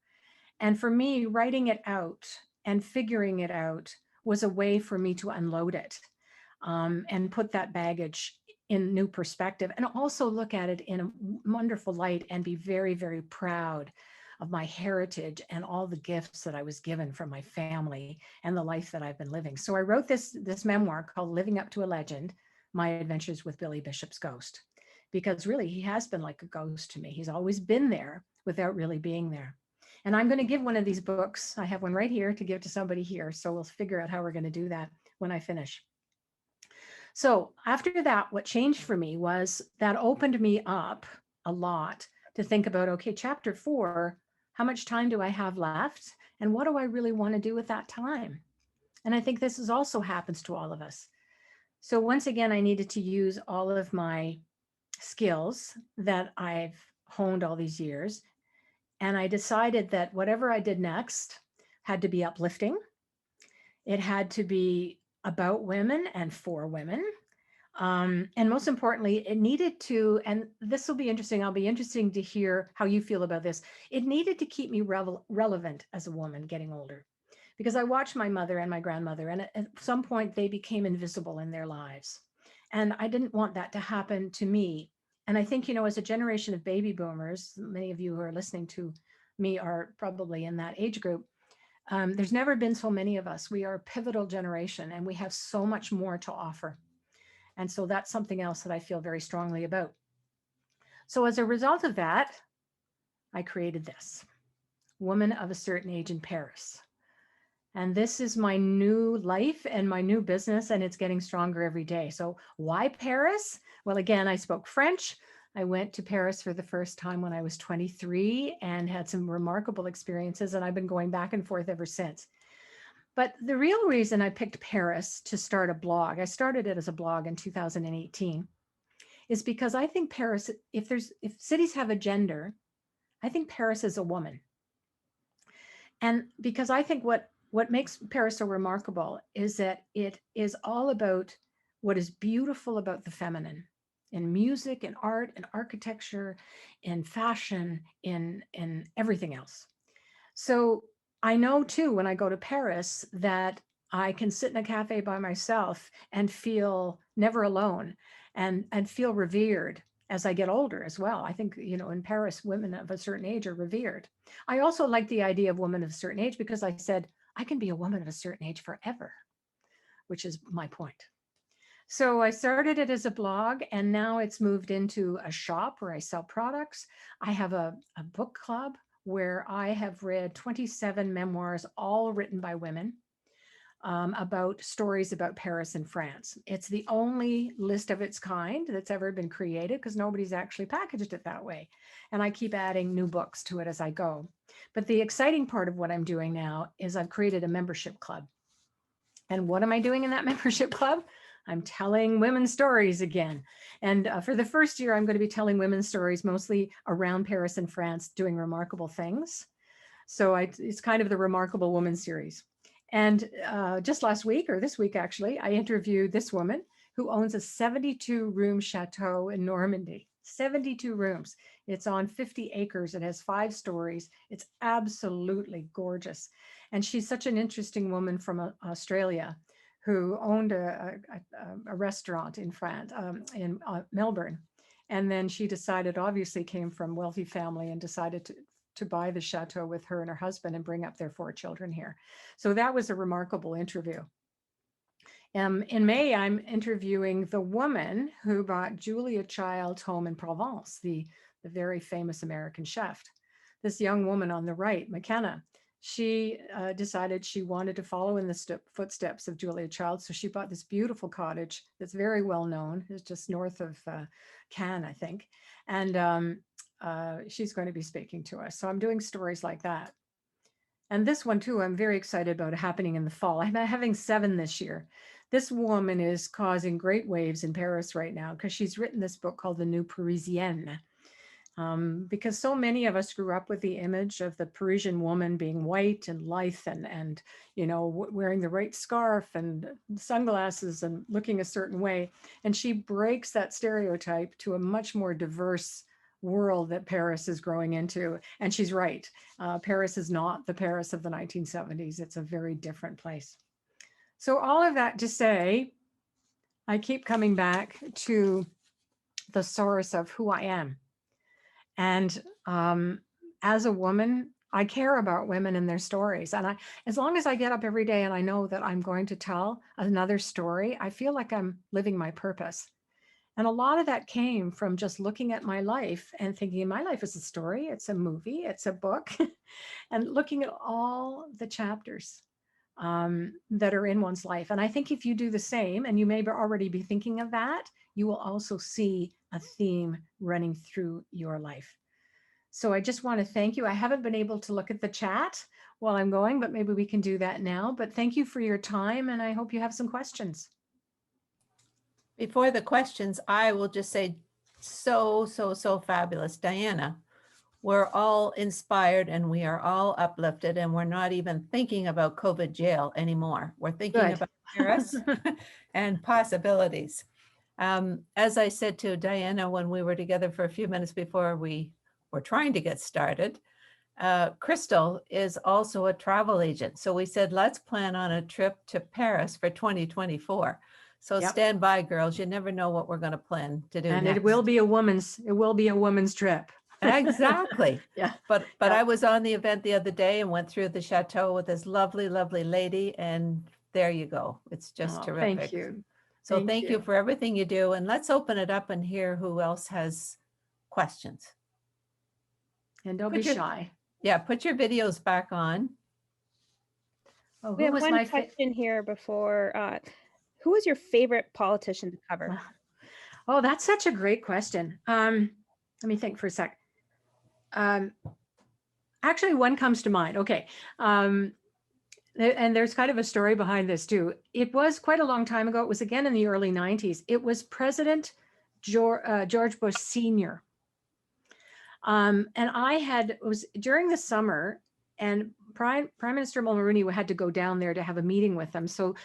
And for me, writing it out and figuring it out was a way for me to unload it and put that baggage in new perspective, and also look at it in a wonderful light and be very, very proud of my heritage and all the gifts that I was given from my family and the life that I've been living. So I wrote this memoir called Living Up to a Legend, My Adventures with Billy Bishop's Ghost, because really he has been like a ghost to me. He's always been there without really being there. And I'm going to give one of these books. I have one right here to give to somebody here. So we'll figure out how we're going to do that when I finish. So after that, what changed for me was that opened me up a lot to think about, okay, chapter 4, how much time do I have left? And what do I really want to do with that time? And I think this also happens to all of us. So once again, I needed to use all of my skills that I've honed all these years. And I decided that whatever I did next had to be uplifting. It had to be about women and for women. And most importantly, it needed to, and this will be interesting, I'll be interesting to hear how you feel about this. It needed to keep me relevant as a woman getting older, because I watched my mother and my grandmother, and at some point they became invisible in their lives. And I didn't want that to happen to me. And I think, as a generation of baby boomers, many of you who are listening to me are probably in that age group. There's never been so many of us. We are a pivotal generation, and we have so much more to offer. And so that's something else that I feel very strongly about. So as a result of that, I created this, Woman of a Certain Age in Paris. And this is my new life and my new business, and it's getting stronger every day. So why Paris? Well, again, I spoke French. I went to Paris for the first time when I was 23 and had some remarkable experiences, and I've been going back and forth ever since. But the real reason I picked Paris to start a blog, I started it as a blog in 2018, is because I think Paris, if cities have a gender, I think Paris is a woman. And because I think what makes Paris so remarkable is that it is all about what is beautiful about the feminine in music, in art, in architecture, in fashion, in everything else. So I know too, when I go to Paris, that I can sit in a cafe by myself and feel never alone and feel revered as I get older as well. I think, in Paris, women of a certain age are revered. I also like the idea of women of a certain age because I said, I can be a woman of a certain age forever, which is my point. So I started it as a blog, and now it's moved into a shop where I sell products. I have a book club where I have read 27 memoirs, all written by women, about stories about Paris and France. It's the only list of its kind that's ever been created because nobody's actually packaged it that way. And I keep adding new books to it as I go. But the exciting part of what I'm doing now is I've created a membership club. And what am I doing in that membership club? I'm telling women's stories again. And for the first year, I'm going to be telling women's stories mostly around Paris and France doing remarkable things. So it's kind of the Remarkable Woman series. And just last week, or this week actually, I interviewed this woman who owns a 72-room chateau in Normandy. 72 rooms. It's on 50 acres. It has 5 stories. It's absolutely gorgeous. And she's such an interesting woman from Australia who owned a restaurant in France, in Melbourne. And then she decided, obviously came from wealthy family, and decided to buy the chateau with her and her husband and bring up their 4 children here. So that was a remarkable interview. In May, I'm interviewing the woman who brought Julia Child's home in Provence, the very famous American chef. This young woman on the right, McKenna, she decided she wanted to follow in the footsteps of Julia Child. So she bought this beautiful cottage that's very well known. It's just north of Cannes, I think. And she's going to be speaking to us. So I'm doing stories like that. And this one too, I'm very excited about, happening in the fall. I'm having 7 this year. This woman is causing great waves in Paris right now because she's written this book called The New Parisienne. Because so many of us grew up with the image of the Parisian woman being white and lithe and wearing the right scarf and sunglasses and looking a certain way. And she breaks that stereotype to a much more diverse world that Paris is growing into. And she's right. Paris is not the Paris of the 1970s. It's a very different place. So all of that to say, I keep coming back to the source of who I am. And as a woman, I care about women and their stories. And as long as I get up every day and I know that I'm going to tell another story, I feel like I'm living my purpose. And a lot of that came from just looking at my life and thinking my life is a story, it's a movie, it's a book, and looking at all the chapters that are in one's life. And I think if you do the same, and you may already be thinking of that, you will also see a theme running through your life. So I just want to thank you. I haven't been able to look at the chat while I'm going, but maybe we can do that now. But thank you for your time, and I hope you have some questions. Before the questions, I will just say so fabulous. Diana, we're all inspired and we are all uplifted, and we're not even thinking about COVID jail anymore. We're thinking Good. about Paris and possibilities. As I said to Diana when we were together for a few minutes before we were trying to get started, Crystal is also a travel agent. So we said, let's plan on a trip to Paris for 2024. So Yep. Stand by, girls. You never know what we're going to plan to do. And next. it will be a woman's trip. Exactly. Yeah. But Yeah. I was on the event the other day and went through the chateau with this lovely lady. And there you go. It's just terrific. Thank you. So thank you for everything you do. And let's open it up and hear who else has questions. And don't be shy. Yeah, put your videos back on. Oh, we have one question here before. Who is your favorite politician to cover? Oh, that's such a great question. Let me think for a sec. Actually, one comes to mind. Okay. And there's kind of a story behind this too. It was quite a long time ago. It was again in the early 90s. It was President George Bush Sr. And it was during the summer, and Prime Minister Mulroney had to go down there to have a meeting with them. So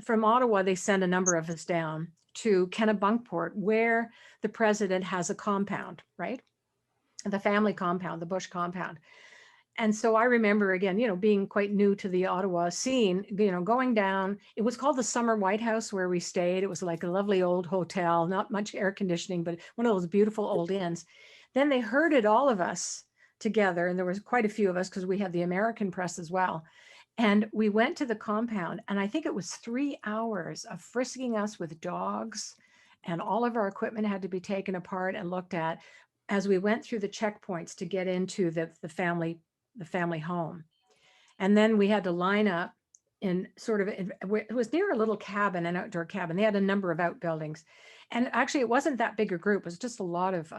from Ottawa, they sent a number of us down to Kennebunkport, where the president has a compound, right? The family compound, the Bush compound. And so I remember again, being quite new to the Ottawa scene, going down, it was called the Summer White House where we stayed. It was like a lovely old hotel, not much air conditioning, but one of those beautiful old inns. Then they herded all of us together, and there was quite a few of us because we had the American press as well. And we went to the compound, and I think it was 3 hours of frisking us with dogs, and all of our equipment had to be taken apart and looked at as we went through the checkpoints to get into the family home. And then we had to line up in sort of, it was near a little cabin, an outdoor cabin. They had a number of outbuildings. And actually it wasn't that big a group. It was just a lot of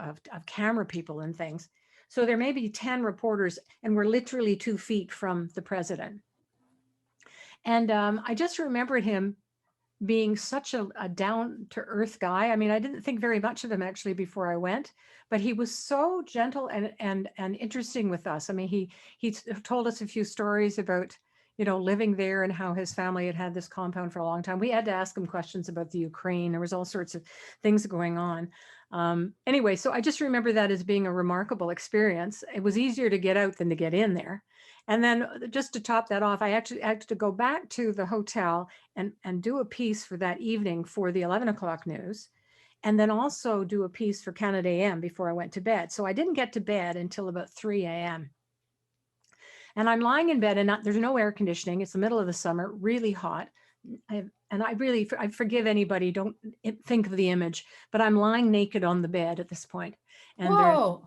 camera people and things. So there may be 10 reporters, and we're literally 2 feet from the president. And I just remembered him being such a down to earth guy. I mean, I didn't think very much of him actually before I went, but he was so gentle and interesting with us. I mean, he told us a few stories about, living there and how his family had had this compound for a long time. We had to ask him questions about the Ukraine. There was all sorts of things going on. Anyway, so I just remember that as being a remarkable experience. It was easier to get out than to get in there. And then just to top that off, I actually had to go back to the hotel and do a piece for that evening for the 11 o'clock news, and then also do a piece for Canada AM before I went to bed. So I didn't get to bed until about 3 a.m. And I'm lying in bed, and there's no air conditioning. It's the middle of the summer, really hot. I forgive anybody, don't think of the image, but I'm lying naked on the bed at this point. And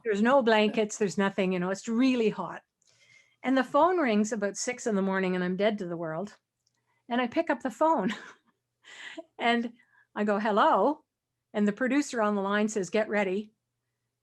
there's no blankets, there's nothing, it's really hot. And the phone rings about 6 a.m, and I'm dead to the world. And I pick up the phone and I go, hello. And the producer on the line says, get ready.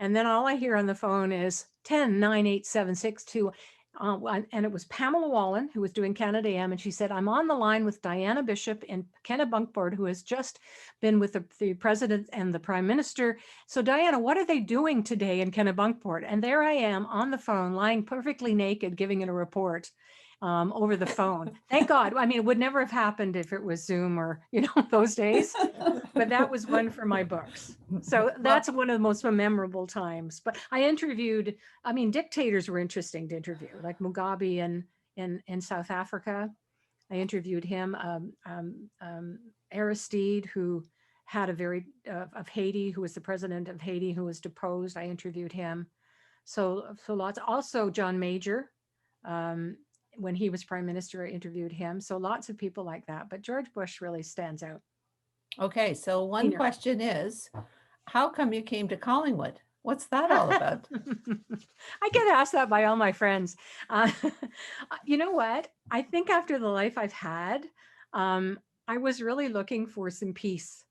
And then all I hear on the phone is 10-98762. And it was Pamela Wallen, who was doing Canada AM. And she said, I'm on the line with Diana Bishop in Kennebunkport, who has just been with the president and the prime minister. So Diana, what are they doing today in Kennebunkport? And there I am on the phone, lying perfectly naked, giving it a report over the phone. Thank God. I mean, it would never have happened if it was Zoom or, those days, but that was one for my books. So that's one of the most memorable times. But I interviewed, dictators were interesting to interview, like Mugabe in South Africa. I interviewed him, Aristide, who had of Haiti, who was the president of Haiti, who was deposed. I interviewed him. So lots, also John Major, when he was prime minister, I interviewed him. So lots of people like that, but George Bush really stands out. Okay, so one question is, how come you came to Collingwood? What's that all about? I get asked that by all my friends. You know what? I think after the life I've had, I was really looking for some peace.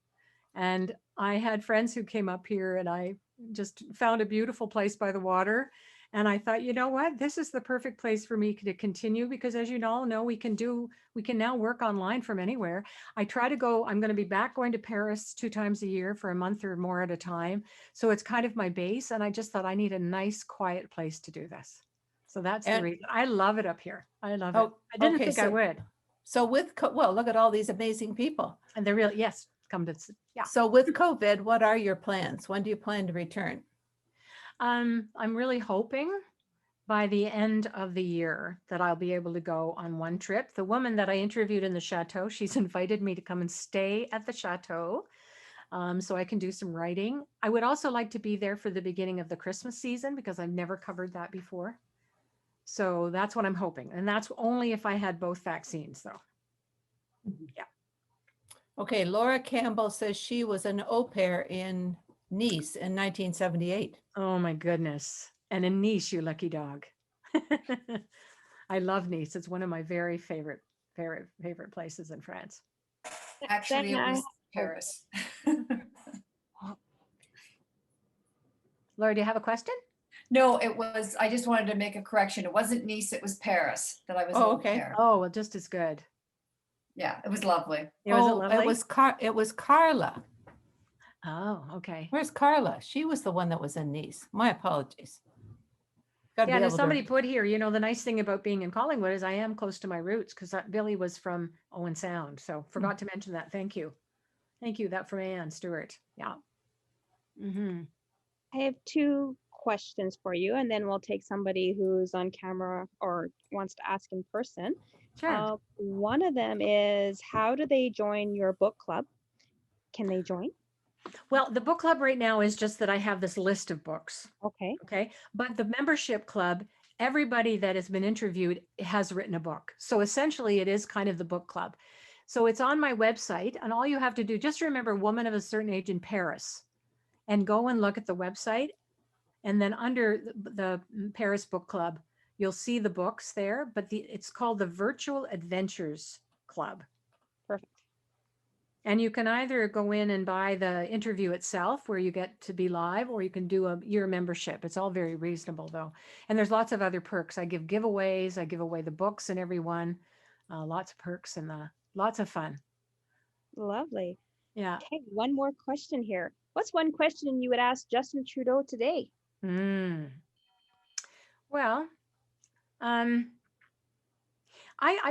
And I had friends who came up here, and I just found a beautiful place by the water. And I thought, you know what, this is the perfect place for me to continue, because as you all know, we can now work online from anywhere. I'm going to be back going to Paris 2 times a year for a month or more at a time. So it's kind of my base. And I just thought I need a nice, quiet place to do this. So that's the reason. I love it up here. I love it. I didn't think I would. So look at all these amazing people. And they're really, yes, yeah. So with COVID, what are your plans? When do you plan to return? I'm really hoping by the end of the year that I'll be able to go on one trip. The woman that I interviewed in the chateau, she's invited me to come and stay at the chateau, so I can do some writing. I would also like to be there for the beginning of the Christmas season, because I've never covered that before. So that's what I'm hoping. And that's only if I had both vaccines, though. Yeah. Okay, Laura Campbell says she was an au pair in Nice in 1978. Oh my goodness. And in Nice, you lucky dog. I love Nice. It's one of my very favorite places in France. Actually, it was Paris. Laura, do you have a question? No, I just wanted to make a correction. It wasn't Nice, it was Paris that I was. Oh, okay. There. Oh, well, just as good. Yeah, it was lovely. It was Carla. Oh, okay. Where's Carla? She was the one that was in Nice. My apologies. Yeah, there's somebody put here, the nice thing about being in Collingwood is I am close to my roots, because Billy was from Owen Sound. So forgot to mention that. Thank you. Thank you. That from Ann Stewart. Yeah. I have 2 questions for you, and then we'll take somebody who's on camera or wants to ask in person. Sure. One of them is, how do they join your book club? Can they join? Well, the book club right now is just that I have this list of books. Okay. Okay. But the membership club, everybody that has been interviewed has written a book. So essentially, it is kind of the book club. So it's on my website. And all you have to do, just remember Woman of a Certain Age in Paris, and go and look at the website. And then under the Paris Book Club, you'll see the books there. But it's called the Virtual Adventures Club. Perfect. And you can either go in and buy the interview itself, where you get to be live, or you can do a year membership. It's all very reasonable, though. And there's lots of other perks. I give giveaways. I give away the books and every one. Lots of perks and lots of fun. Lovely. Yeah. Okay, one more question here. What's one question you would ask Justin Trudeau today? Well, I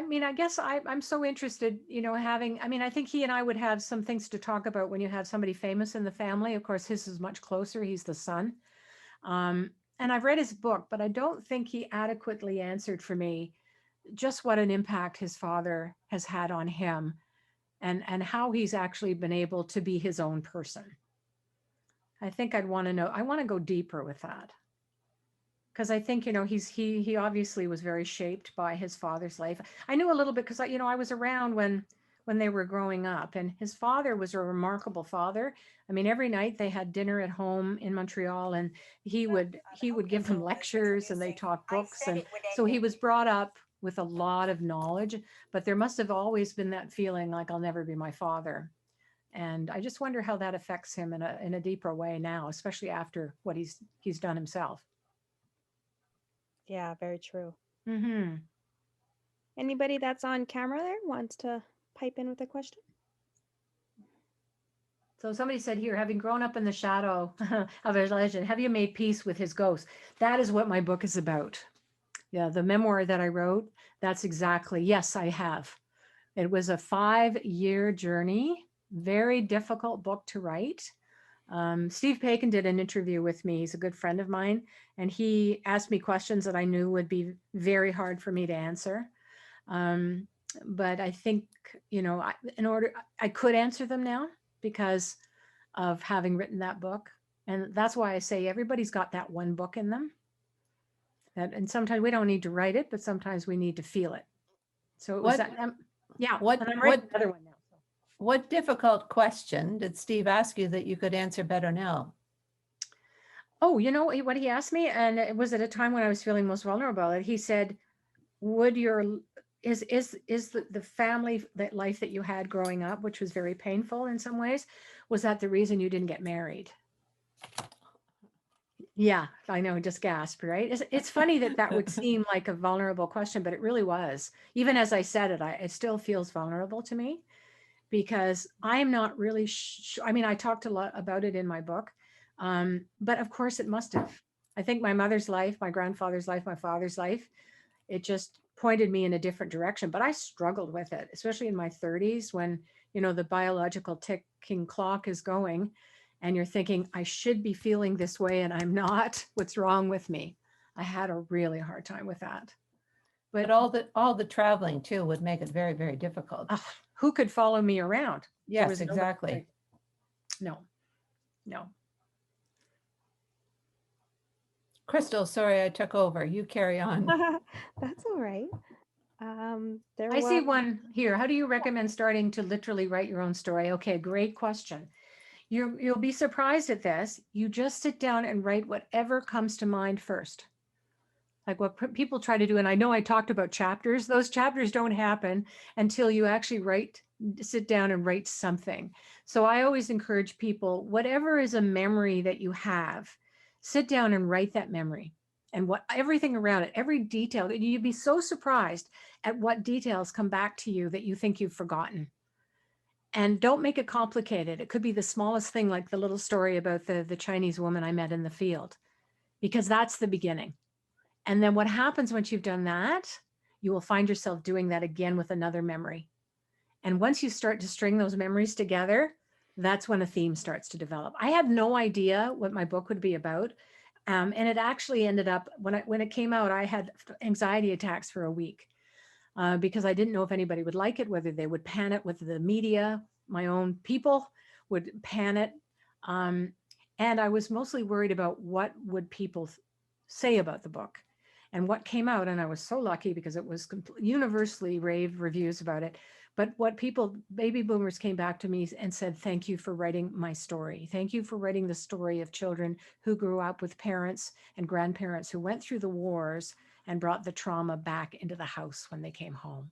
mean, I guess I'm so interested, I think he and I would have some things to talk about when you have somebody famous in the family. Of course, his is much closer. He's the son. And I've read his book, but I don't think he adequately answered for me just what an impact his father has had on him, and how he's actually been able to be his own person. I think I'd want to know. I want to go deeper with that. Because I think, he obviously was very shaped by his father's life. I knew a little bit because I was around when they were growing up, and his father was a remarkable father. I mean, every night they had dinner at home in Montreal, and he would give them lectures, and they taught books. And so he was brought up with a lot of knowledge, but there must have always been that feeling like, I'll never be my father. And I just wonder how that affects him in a deeper way now, especially after what he's done himself. Yeah, very true. Mm-hmm. Anybody that's on camera there wants to pipe in with a question? So somebody said here, having grown up in the shadow of his legend, have you made peace with his ghost? That is what my book is about. Yeah, the memoir that I wrote, that's exactly, yes, I have. It was a 5-year journey, very difficult book to write. Steve Paikin did an interview with me. He's a good friend of mine, and he asked me questions that I knew would be very hard for me to answer. But I think, I could answer them now because of having written that book. And that's why I say everybody's got that one book in them. And sometimes we don't need to write it, but sometimes we need to feel it. So it was that. Yeah. What and I'm writing another one now. What difficult question did Steve ask you that you could answer better now? Oh, you know what he asked me? And it was at a time when I was feeling most vulnerable. And he said, is the family, that life that you had growing up, which was very painful in some ways, was that the reason you didn't get married? Yeah, I know, just gasped, right? It's funny that would seem like a vulnerable question, but it really was. Even as I said it, it still feels vulnerable to me, because I'm not really sure. I mean, I talked a lot about it in my book, but of course it must have. I think my mother's life, my grandfather's life, my father's life, it just pointed me in a different direction. But I struggled with it, especially in my 30s when, the biological ticking clock is going and you're thinking, I should be feeling this way and I'm not. What's wrong with me? I had a really hard time with that. But all the traveling too would make it very, very difficult. Who could follow me around? Yes, exactly. No. Crystal, sorry I took over. You carry on. That's all right. I see one here. How do you recommend starting to literally write your own story? Okay, great question. You'll be surprised at this. You just sit down and write whatever comes to mind first. Like what people try to do. And I know I talked about chapters. Those chapters don't happen until you actually sit down and write something. So I always encourage people, whatever is a memory that you have, sit down and write that memory and everything around it, every detail. You'd be so surprised at what details come back to you that you think you've forgotten. And don't make it complicated. It could be the smallest thing, like the little story about the Chinese woman I met in the field, because that's the beginning. And then what happens once you've done that, you will find yourself doing that again with another memory. And once you start to string those memories together, that's when a theme starts to develop. I had no idea what my book would be about. And it actually ended up, when it came out, I had anxiety attacks for a week because I didn't know if anybody would like it, whether they would pan it with the media, my own people would pan it. And I was mostly worried about what would people say about the book. And what came out, and I was so lucky because it was universally rave reviews about it. But what people, baby boomers, came back to me and said, thank you for writing my story. Thank you for writing the story of children who grew up with parents and grandparents who went through the wars and brought the trauma back into the house when they came home.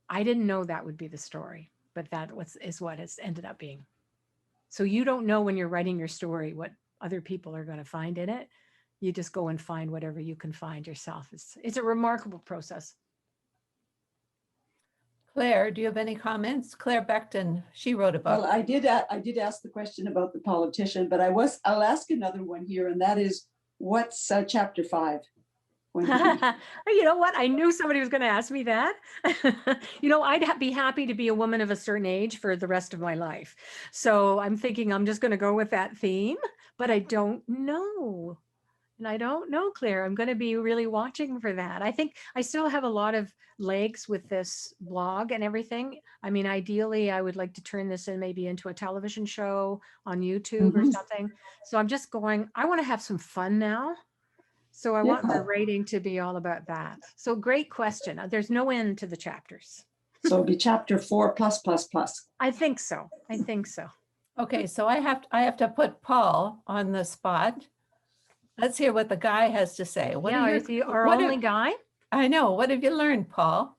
I didn't know that would be the story, but is what it's ended up being. So you don't know when you're writing your story what other people are going to find in it. You just go and find whatever you can find yourself. It's a remarkable process. Claire, do you have any comments? Claire Becton, she wrote a book. Well, I did ask the question about the politician, but I'll ask another one here, and that is, what's chapter 5? You know what? I knew somebody was going to ask me that. I'd be happy to be a woman of a certain age for the rest of my life. So I'm thinking I'm just going to go with that theme, but I don't know. And I don't know, Claire. I'm going to be really watching for that. I think I still have a lot of legs with this blog and everything. I mean, ideally, I would like to turn this maybe into a television show on YouTube or something. So I'm just going, I want to have some fun now. So I want my rating to be all about that. So great question. There's no end to the chapters. So it'll be chapter 4 plus. I think so. Okay, so I have to put Paul on the spot. Let's hear what the guy has to say. Is he our only guy? I know. What have you learned, Paul?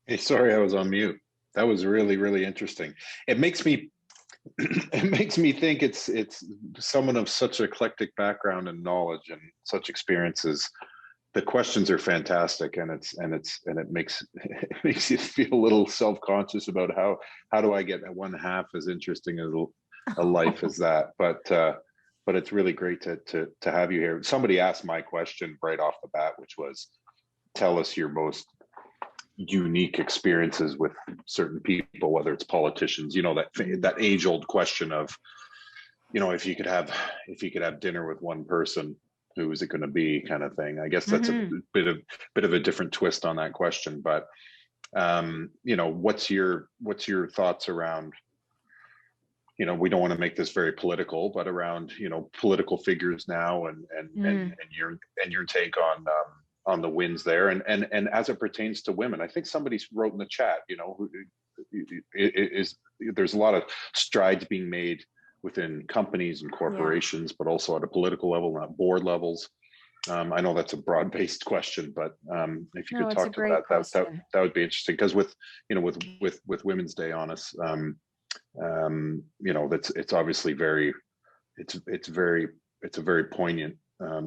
Hey, sorry, I was on mute. That was really, really interesting. It makes me think it's someone of such eclectic background and knowledge and such experiences. The questions are fantastic, and it makes you feel a little self-conscious about how do I get one half as interesting as a life as that. But it's really great to have you here. Somebody asked my question right off the bat, which was, tell us your most unique experiences with certain people, whether it's politicians, that age-old question of, if you could have dinner with one person, who is it going to be, kind of thing. I guess that's a bit of a different twist on that question. But what's your thoughts around, we don't want to make this very political, but around, political figures now and your take on the wins there, and as it pertains to women. I think somebody wrote in the chat, there's a lot of strides being made within companies and corporations, but also at a political level, not board levels. I know that's a broad-based question, but if you could talk to that would be interesting, because with Women's Day on us, it's obviously it's a very poignant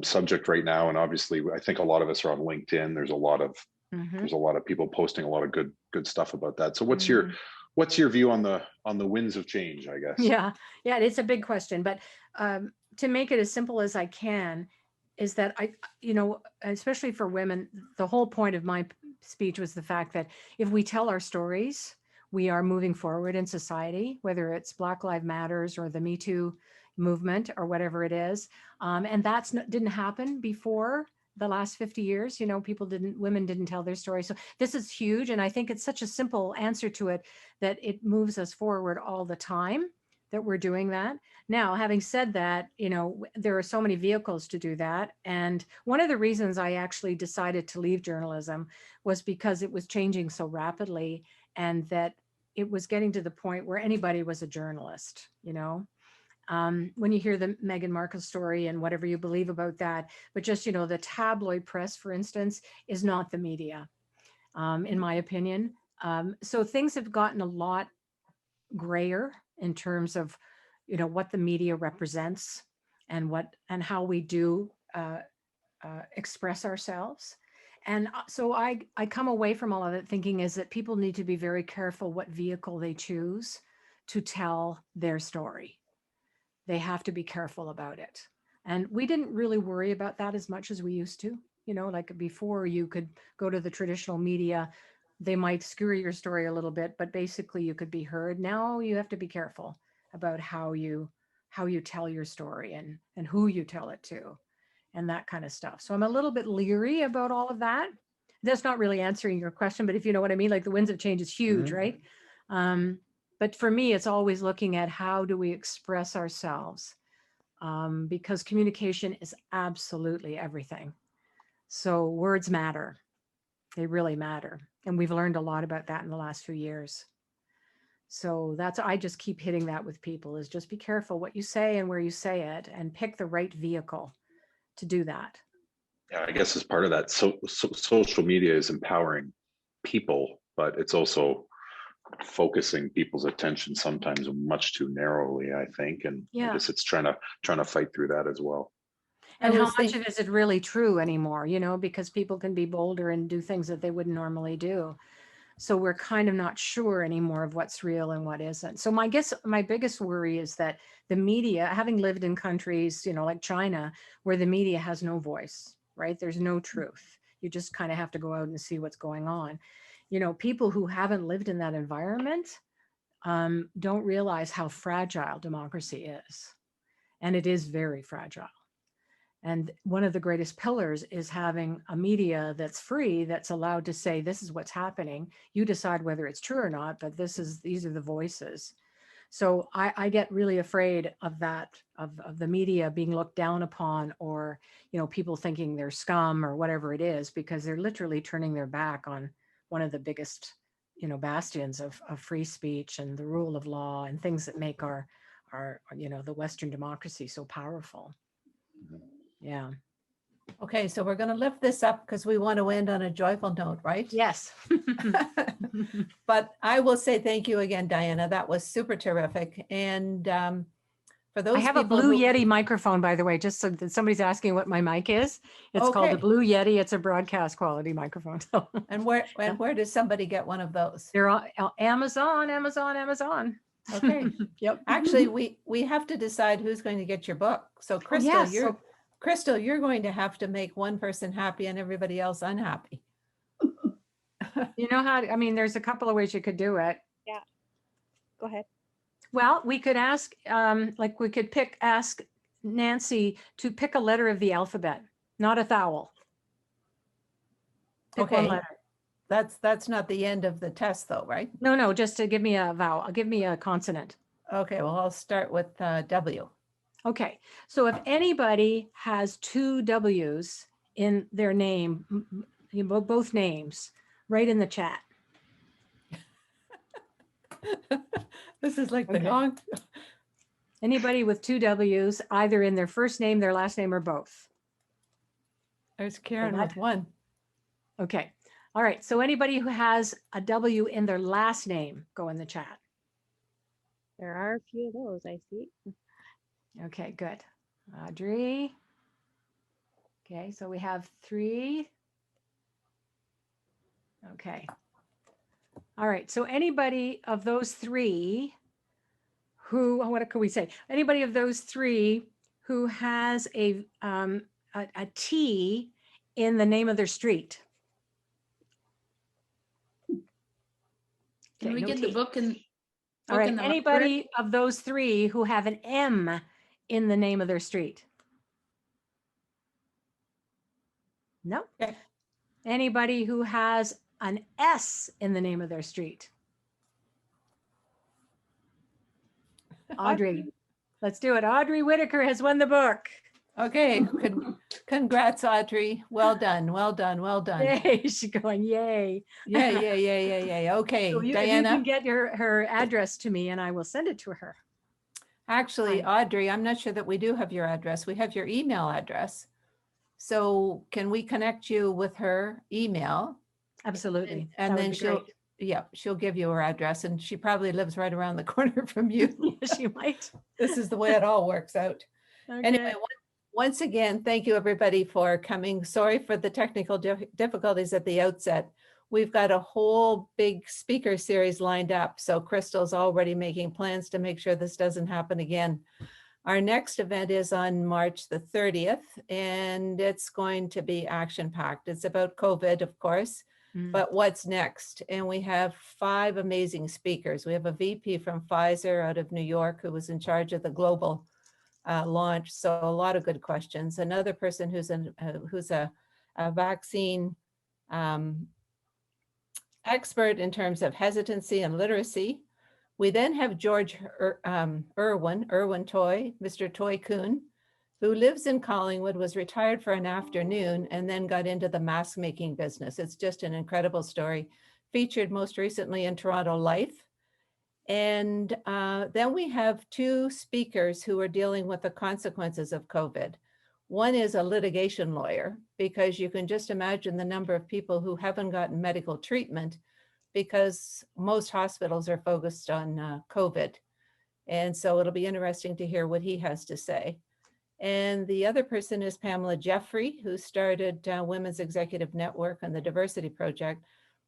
subject right now, and obviously I think a lot of us are on LinkedIn. There's a lot of people posting a lot of good stuff about that. So what's your view on the winds of change, I guess? Yeah, it's a big question, but to make it as simple as I can, is that especially for women, the whole point of my speech was the fact that if we tell our stories, we are moving forward in society, whether it's Black Lives Matters or the Me Too movement or whatever it is. And didn't happen before the last 50 years. Women didn't tell their story. So this is huge. And I think it's such a simple answer to it that it moves us forward all the time that we're doing that. Now, having said that, there are so many vehicles to do that. And one of the reasons I actually decided to leave journalism was because it was changing so rapidly, and that it was getting to the point where anybody was a journalist, when you hear the Meghan Markle story and whatever you believe about that, but just, the tabloid press, for instance, is not the media, in my opinion. So things have gotten a lot grayer in terms of, what the media represents and how we do express ourselves. And so I come away from all of it thinking is that people need to be very careful what vehicle they choose to tell their story. They have to be careful about it. And we didn't really worry about that as much as we used to. Like before, you could go to the traditional media, they might skewer your story a little bit, but basically you could be heard. Now you have to be careful about how you how you tell your story and who you tell it to and that kind of stuff. So I'm a little bit leery about all of that. That's not really answering your question, but if you know what I mean, like the winds of change is huge, right? But for me, it's always looking at how do we express ourselves, because communication is absolutely everything. So words matter. They really matter. And we've learned a lot about that in the last few years. So that's, I just keep hitting that with people, is just be careful what you say and where you say it, and pick the right vehicle to do that. Yeah, I guess as part of that, social media is empowering people, but it's also focusing people's attention sometimes much too narrowly, I think. And I guess it's trying to fight through that as well. And how much of it is it really true anymore, you know, because people can be bolder and do things that they wouldn't normally do. So we're kind of not sure anymore of what's real and what isn't. So my biggest worry is that the media, having lived in countries, you know, like China, where the media has no voice, right? There's no truth. You just kind of have to go out and see what's going on. You know, people who haven't lived in that environment don't realize how fragile democracy is. And it is very fragile. And one of the greatest pillars is having a media that's free, that's allowed to say, this is what's happening. You decide whether it's true or not, but these are the voices. So I get really afraid of that, of the media being looked down upon, or, you know, people thinking they're scum or whatever it is, because they're literally turning their back on one of the biggest, you know, bastions of free speech and the rule of law and things that make our, you know, the Western democracy so powerful. Yeah. Okay, so we're going to lift this up because we want to end on a joyful note, right? Yes. But I will say thank you again, Diana. That was super terrific. And for those I have a Blue Yeti microphone, by the way, just so that somebody's asking what my mic is. It's called a Blue Yeti. It's a broadcast quality microphone. And where does somebody get one of those? They're on Amazon. Okay. Yep. Actually, we have to decide who's going to get your book. So Crystal, you're going to have to make one person happy and everybody else unhappy. You know how, I mean, there's a couple of ways you could do it. Yeah. Go ahead. Well, we could ask, ask Nancy to pick a letter of the alphabet, not a vowel. Pick one letter. That's not the end of the test though, right? No, just to give me a vowel. Give me a consonant. Okay, well, I'll start with W. Okay, so if anybody has two W's in their name, both names, write in the chat. This is like the gong. Anybody with two W's, either in their first name, their last name, or both. There's Karen with one. Okay, all right, so anybody who has a W in their last name, go in the chat. There are a few of those, I see. Okay, good. Audrey. Okay, so we have 3. Okay. All right, so anybody of those 3 who, what could we say? Anybody of those 3 who has a T in the name of their street. Can we get the book and all right, anybody of those 3 who have an M in the name of their street? No. Okay. Anybody who has an S in the name of their street? Audrey, let's do it. Audrey Whitaker has won the book. Okay, congrats, Audrey. Well done, well done, well done. Yay, she's going, yay. Yay. Okay, so Diana. You can get her address to me and I will send it to her. Actually, Audrey, I'm not sure that we do have your address. We have your email address. So can we connect you with her email? Absolutely. And then she'll give you her address, and she probably lives right around the corner from you. She might. This is the way it all works out. Okay. Anyway, once again, thank you everybody for coming. Sorry for the technical difficulties at the outset. We've got a whole big speaker series lined up. So Crystal's already making plans to make sure this doesn't happen again. Our next event is on March the 30th, and it's going to be action-packed. It's about COVID, of course, but what's next? And we have 5 amazing speakers. We have a VP from Pfizer out of New York who was in charge of the global launch. So a lot of good questions. Another person who's a vaccine expert in terms of hesitancy and literacy. We then have George Irwin Toy, Mr. Toy Kuhn, who lives in Collingwood, was retired for an afternoon, and then got into the mask making business. It's just an incredible story, featured most recently in Toronto Life. And then we have two speakers who are dealing with the consequences of COVID. One is a litigation lawyer, because you can just imagine the number of people who haven't gotten medical treatment because most hospitals are focused on COVID. And so it'll be interesting to hear what he has to say. And the other person is Pamela Jeffrey, who started Women's Executive Network and the Diversity Project.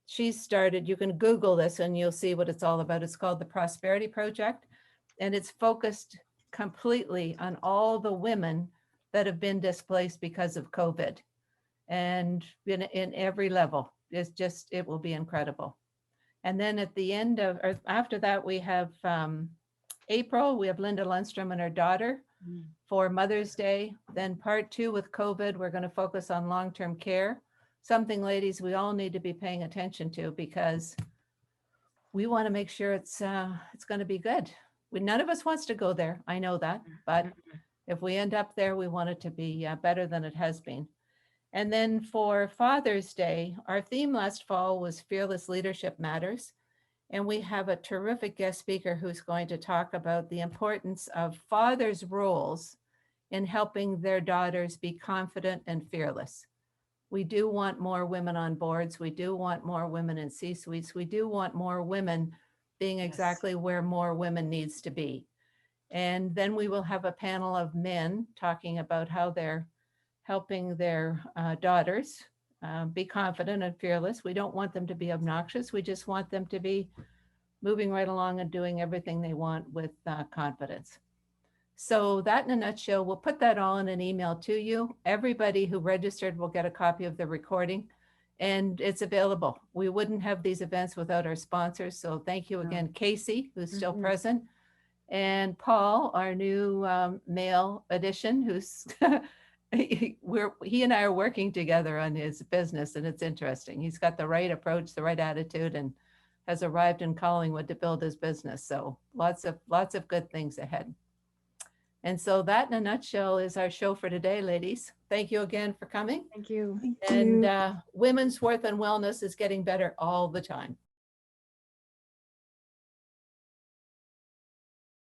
She's started, you can Google this and you'll see what it's all about. It's called the Prosperity Project, and it's focused completely on all the women that have been displaced because of COVID, and in every level. It's just, it will be incredible. And then at the end of, or after that, we have April, we have Linda Lundstrom and her daughter for Mother's Day. Then part 2 with COVID, we're going to focus on long-term care. Something, ladies, we all need to be paying attention to, because we want to make sure it's going to be good. None of us wants to go there. I know that, but if we end up there, we want it to be better than it has been. And then for Father's Day, our theme last fall was Fearless Leadership Matters. And we have a terrific guest speaker who's going to talk about the importance of fathers' roles in helping their daughters be confident and fearless. We do want more women on boards. We do want more women in C-suites. We do want more women being exactly where more women needs to be. And then we will have a panel of men talking about how they're helping their daughters be confident and fearless. We don't want them to be obnoxious. We just want them to be moving right along and doing everything they want with confidence. So that in a nutshell, we'll put that all in an email to you. Everybody who registered will get a copy of the recording, and it's available. We wouldn't have these events without our sponsors. So thank you again, Casey, who's still present, and Paul, our new male addition, who's he and I are working together on his business, and it's interesting. He's got the right approach, the right attitude, and has arrived in Collingwood to build his business. So lots of good things ahead. And so that in a nutshell is our show for today, ladies. Thank you again for coming. Thank you. And women's worth and wellness is getting better all the time.